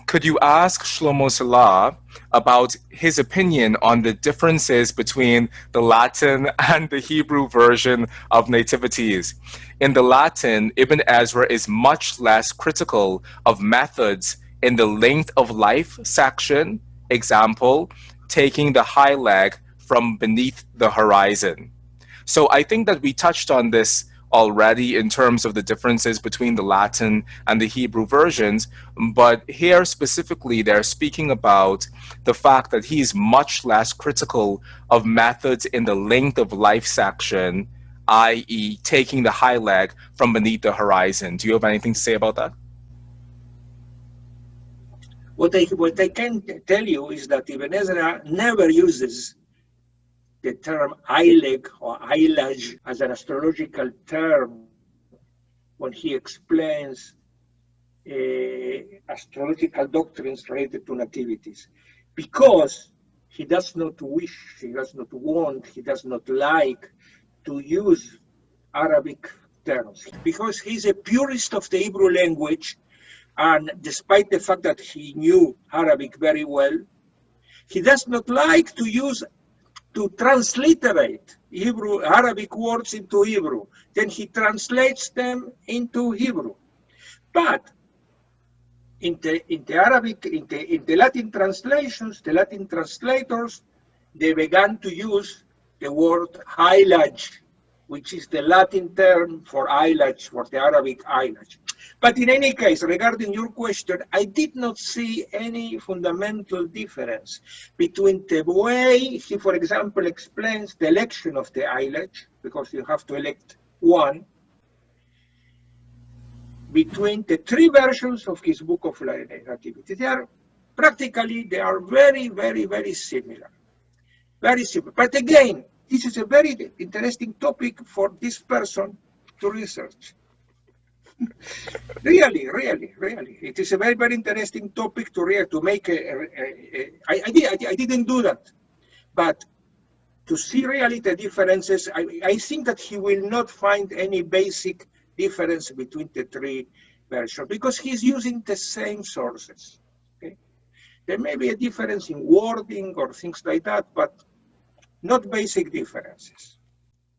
could you ask Shlomo Sela about his opinion on the differences between the Latin and the Hebrew version of nativities? In the Latin, Ibn Ezra is much less critical of methods in the length of life section, example, taking the high leg from beneath the horizon. So I think that we touched on this already in terms of the differences between the Latin and the Hebrew versions, but here specifically they're speaking about the fact that he's much less critical of methods in the length of life section, i.e. taking the high leg from beneath the horizon. Do you have anything to say about that? What I can tell you is that Ibn Ezra never uses the term eyleg or eyelage as an astrological term when he explains astrological doctrines related to nativities, because he does not wish, he does not want, he does not like to use Arabic terms, because he's a purist of the Hebrew language, and despite the fact that he knew Arabic very well, he does not like to transliterate Arabic words into Hebrew. Then he translates them into Hebrew. But in the Latin translations, the Latin translators, they began to use the word eyelage, which is the Latin term for eyelage, for the Arabic eyelage. But in any case, regarding your question, I did not see any fundamental difference between the way he, for example, explains the election of the eyelage, because you have to elect one, between the three versions of his book of nativity. They are very, very, very similar. Very similar. But again, this is a very interesting topic for this person to research. Really, really, really. It is a very, very interesting topic to make I didn't do that. But to see really the differences, I think that he will not find any basic difference between the three versions because he's using the same sources. Okay? There may be a difference in wording or things like that, but not basic differences.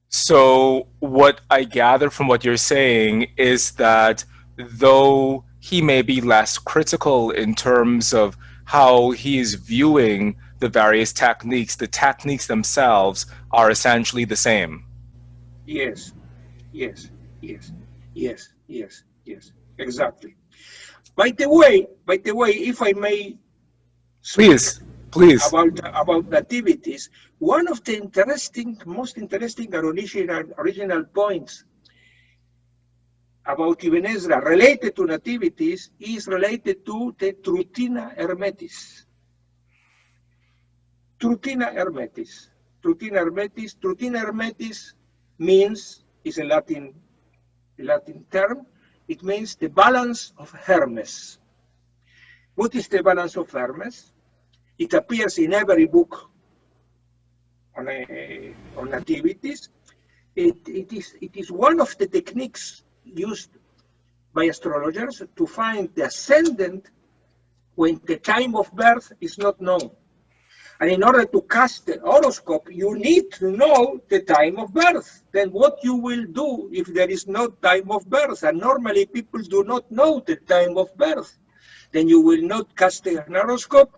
So, what I gather from what you're saying is that though he may be less critical in terms of how he is viewing the various techniques, the techniques themselves are essentially the same. Yes, yes, yes, yes, yes, yes, exactly. By the way, if I may Please. about nativities, one of the most interesting original points about Ibn Ezra related to nativities is related to the Trutina Hermetis. Trutina Hermetis. Trutina Hermetis. Trutina Hermetis means, is a Latin term. It means the balance of Hermes. What is the balance of Hermes? It appears in every book on nativities. It is one of the techniques used by astrologers to find the ascendant when the time of birth is not known. And in order to cast the horoscope, you need to know the time of birth. Then what you will do if there is no time of birth, and normally people do not know the time of birth, then you will not cast an horoscope.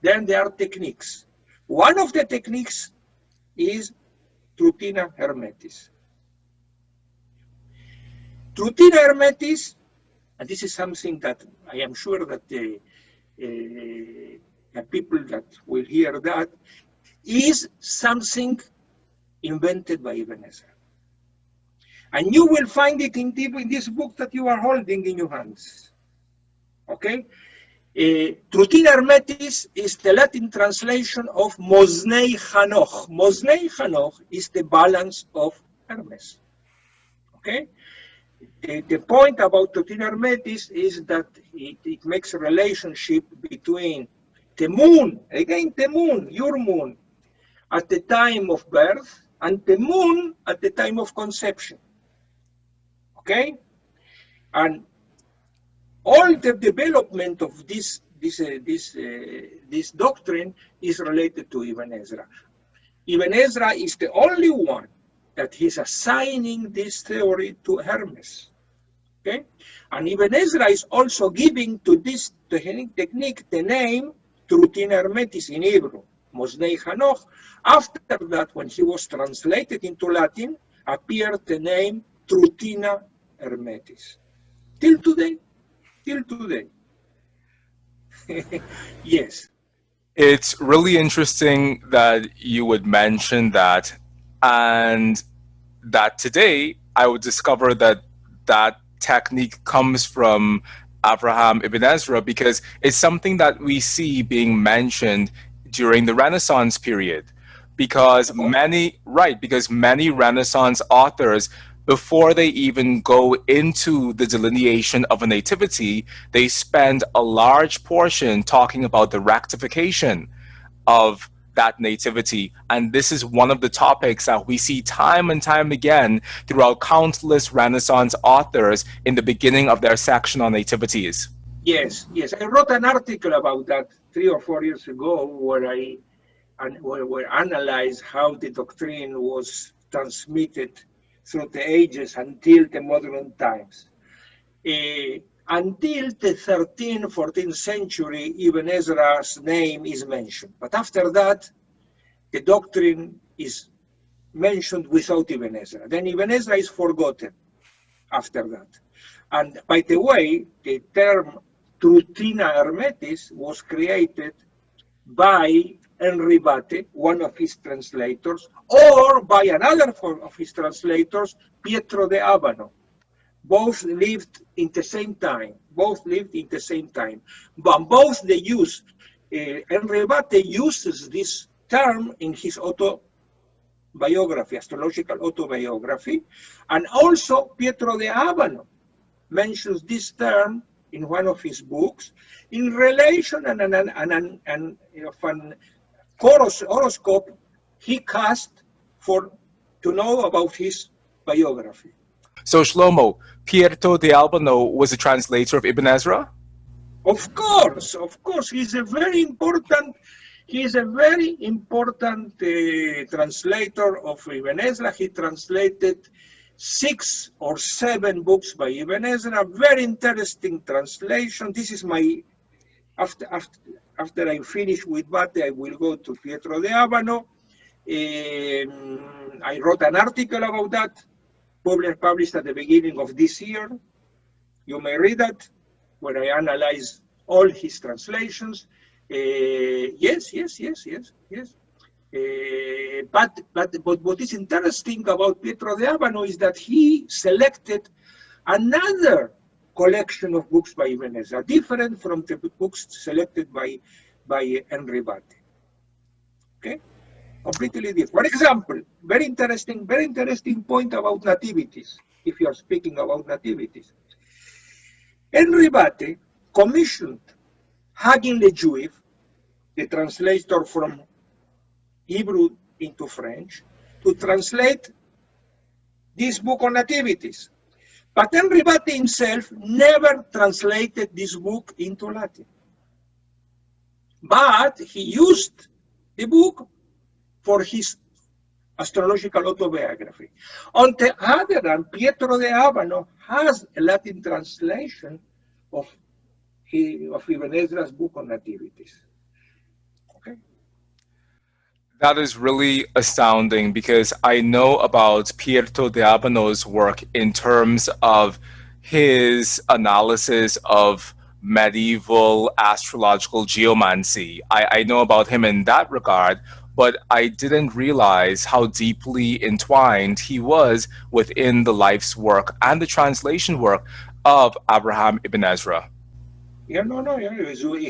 Then there are techniques. One of the techniques is Trutina Hermetis. Trutina Hermetis, and this is something that I am sure that the people that will hear that, is something invented by Ibn Ezra. And you will find it in this book that you are holding in your hands. Okay? Trutina Hermetis is the Latin translation of Moznei Hanoch. Moznei Hanoch is the balance of Hermes. Okay? The point about Trutina Hermetis is that it makes a relationship between the moon, again the moon, your moon, at the time of birth, and the moon at the time of conception. Okay? And all the development of this doctrine is related to Ibn Ezra. Ibn Ezra is the only one that is assigning this theory to Hermes. Okay? And Ibn Ezra is also giving to this technique the name Trutina Hermetis in Hebrew, Moznei Hanoch. After that, when he was translated into Latin, appeared the name Trutina Hermetis. Till today. Yes. It's really interesting that you would mention that, and that today I would discover that that technique comes from Abraham Ibn Ezra, because it's something that we see being mentioned during the Renaissance period. Because many Renaissance authors, before they even go into the delineation of a nativity, they spend a large portion talking about the rectification of that nativity. And this is one of the topics that we see time and time again throughout countless Renaissance authors in the beginning of their section on nativities. Yes. I wrote an article about that 3 or 4 years ago where I analyzed how the doctrine was transmitted through the ages until the modern times. Until the 13th, 14th century, Ibn Ezra's name is mentioned. But after that, the doctrine is mentioned without Ibn Ezra. Then Ibn Ezra is forgotten after that. And by the way, the term Trutina Hermetis was created by Henri Bate, one of his translators, or by another of his translators, Pietro de Abano. Both lived in the same time. Both lived in the same time. But both they use, Henry Bate uses this term in his autobiography, astrological autobiography, and also Pietro de Abano mentions this term in one of his books in relation of an horoscope he cast to know about his biography. So Shlomo, Pietro de Albano was a translator of Ibn Ezra? Of course, he's a very important translator of Ibn Ezra. He translated 6 or 7 books by Ibn Ezra. Very interesting translation. This is my after I finish with Bate, I will go to Pietro de Abano. I wrote an article about that, published at the beginning of this year. You may read that, where I analyze all his translations. Yes. But what is interesting about Pietro de Abano is that he selected another collection of books by Ibn Ezra, different from the books selected by Henry Bate. Okay, completely different. For example, very interesting point about nativities. If you are speaking about nativities, Henry Bate commissioned Hagin Lejuif, the translator from Hebrew into French, to translate this book on nativities. But Henry Bate himself never translated this book into Latin. But he used the book for his astrological autobiography. On the other hand, Pietro de Abano has a Latin translation of Ibn Ezra's book on nativities. Okay. That is really astounding because I know about Pietro de Abano's work in terms of his analysis of medieval astrological geomancy. I know about him in that regard, but I didn't realize how deeply entwined he was within the life's work and the translation work of Abraham Ibn Ezra. Yeah,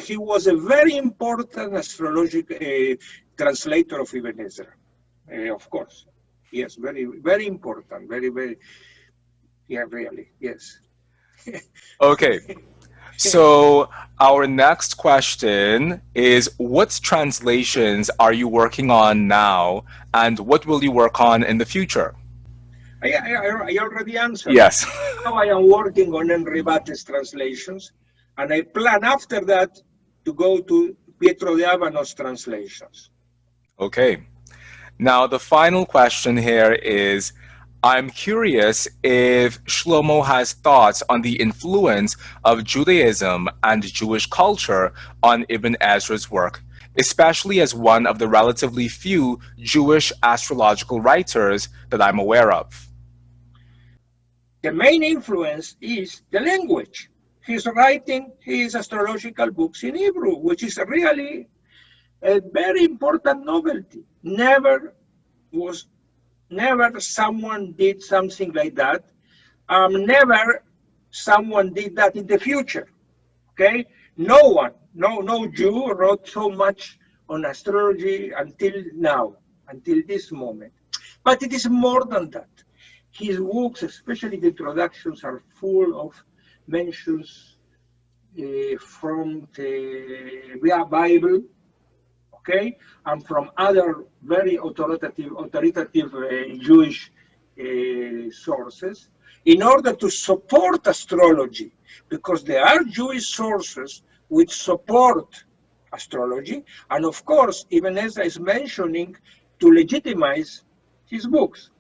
he was a very important astrological translator of Ibn Ezra, of course. Yes, very important, very, yeah, really, yes. Okay, so our next question is, what translations are you working on now, and what will you work on in the future? I already answered. Yes. Now I am working on Henry Bate's translations, and I plan after that to go to Pietro de Abano's translations. Okay. Now, the final question here is, I'm curious if Shlomo has thoughts on the influence of Judaism and Jewish culture on Ibn Ezra's work, especially as one of the relatively few Jewish astrological writers that I'm aware of. The main influence is the language. He's writing his astrological books in Hebrew, which is really a very important novelty. Never someone did something like that. Never someone did that in the future. Okay, no one, no Jew wrote so much on astrology until now, until this moment. But it is more than that. His books, especially the introductions, are full of mentions from the Bible, okay, and from other very authoritative Jewish sources, in order to support astrology, because there are Jewish sources which support astrology, and of course, Ibn Ezra is mentioning to legitimize his books.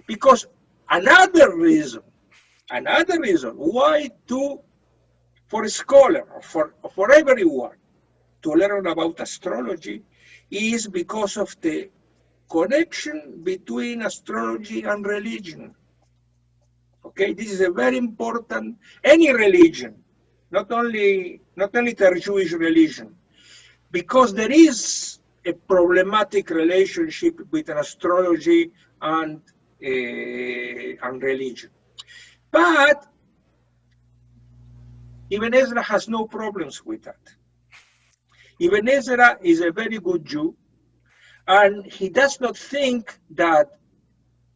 Because another reason why for a scholar, for everyone, to learn about astrology is because of the connection between astrology and religion. Okay, this is a very important, any religion, not only the Jewish religion, because there is a problematic relationship between astrology and religion. But Ibn Ezra has no problems with that. Ibn Ezra is a very good Jew, and he does not think that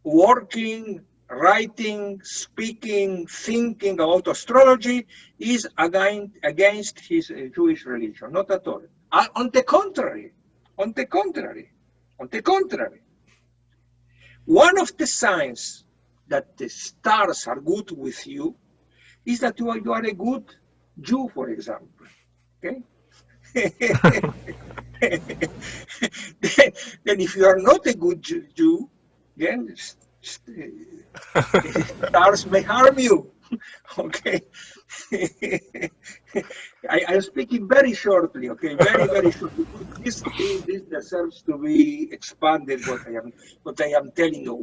working, writing, speaking, thinking about astrology is against his Jewish religion. Not at all. On the contrary, on the contrary, on the contrary. One of the signs that the stars are good with you is that you are a good Jew, for example. Okay? Then if you are not a good Jew, then stars may harm you. Okay. I'm speaking very shortly, okay, very shortly. This deserves to be expanded. What I am telling you.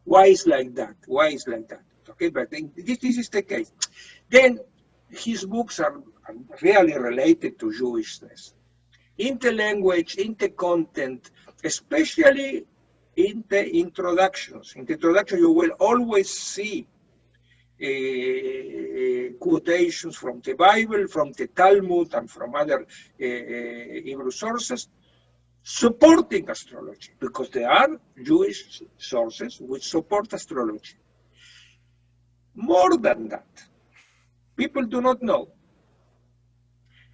Why is like that? Why is like that? Okay, but this is the case. Then his books are really related to Jewishness, in the language, in the content, especially in the introductions. In the introduction, you will always see quotations from the Bible, from the Talmud, and from other Hebrew sources supporting astrology, because there are Jewish sources which support astrology. More than that, people do not know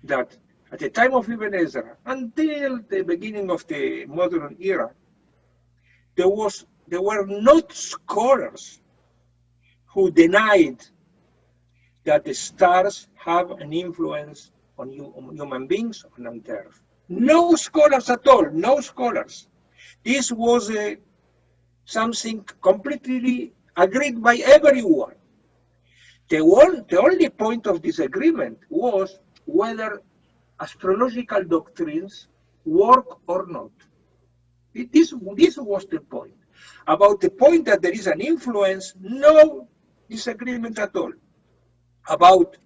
that at the time of Ibn Ezra, until the beginning of the modern era, there were not scholars who denied that the stars have an influence on human beings on Earth. No scholars at all, no scholars. This was something completely agreed by everyone. The only point of disagreement was whether astrological doctrines work or not. This was the point. About the point that there is an influence, no disagreement at all. About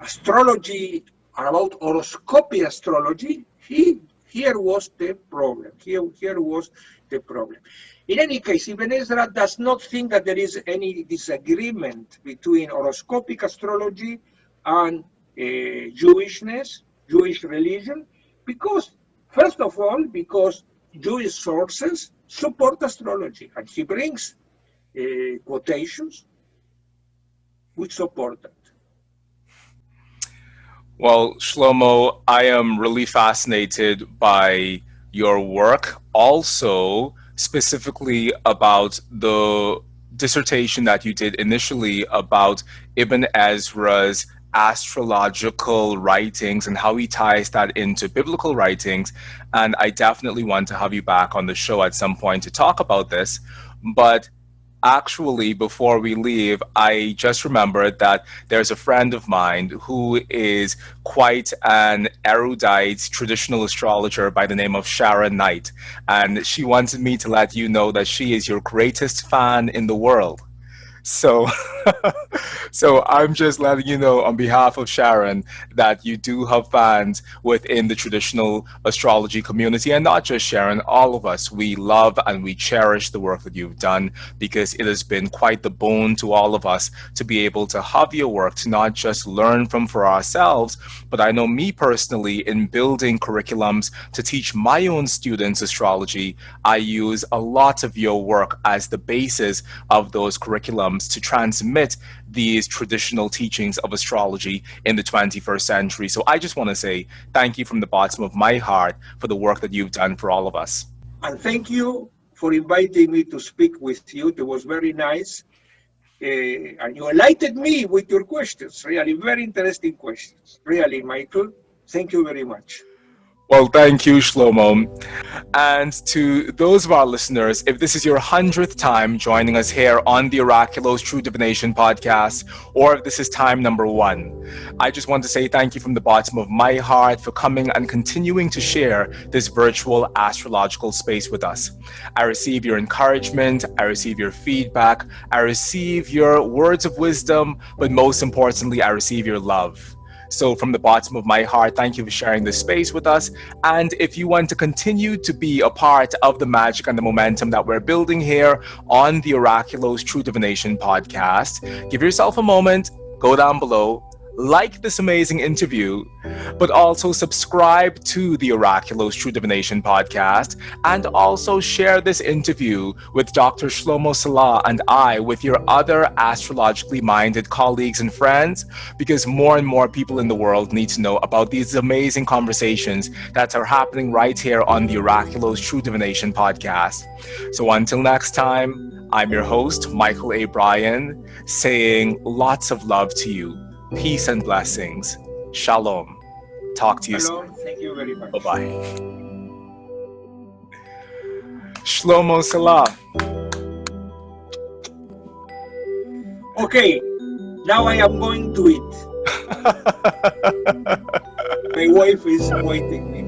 astrology, about horoscopic astrology, here was the problem. Here was the problem. In any case, Ibn Ezra does not think that there is any disagreement between horoscopic astrology and Jewishness, Jewish religion, because, first of all, because Jewish sources support astrology, and he brings quotations which support that. Well, Shlomo, I am really fascinated by your work, also specifically about the dissertation that you did initially about Ibn Ezra's astrological writings and how he ties that into biblical writings. And I definitely want to have you back on the show at some point to talk about this. But actually, before we leave, I just remembered that there's a friend of mine who is quite an erudite traditional astrologer by the name of Sharon Knight. And she wanted me to let you know that she is your greatest fan in the world. So, so I'm just letting you know on behalf of Sharon that you do have fans within the traditional astrology community, and not just Sharon, all of us. We love and we cherish the work that you've done, because it has been quite the boon to all of us to be able to have your work to not just learn from for ourselves, but I know me personally, in building curriculums to teach my own students astrology, I use a lot of your work as the basis of those curriculums to transmit these traditional teachings of astrology in the 21st century. So I just want to say thank you from the bottom of my heart for the work that you've done for all of us. And thank you for inviting me to speak with you. It was very nice. And you enlightened me with your questions. Really, very interesting questions. Really, Mychal, thank you very much. Well, thank you, Shlomo. And to those of our listeners, if this is your 100th time joining us here on the Oraculos True Divination podcast, or if this is time number 1, I just want to say thank you from the bottom of my heart for coming and continuing to share this virtual astrological space with us. I receive your encouragement, I receive your feedback, I receive your words of wisdom, but most importantly, I receive your love. So from the bottom of my heart, thank you for sharing this space with us. And if you want to continue to be a part of the magic and the momentum that we're building here on the Oraculos True Divination podcast, give yourself a moment, go down below, like this amazing interview, but also subscribe to the Oraculos True Divination podcast, and also share this interview with Dr. Shlomo Sela and I with your other astrologically minded colleagues and friends, because more and more people in the world need to know about these amazing conversations that are happening right here on the Oraculos True Divination podcast. So until next time, I'm your host, Mychal A. Bryan, saying lots of love to you. Peace and blessings. Shalom. Talk to you soon. Shalom. Thank you very much. Bye-bye. Shlomo Sela. Okay, now I am going to eat. My wife is waiting me.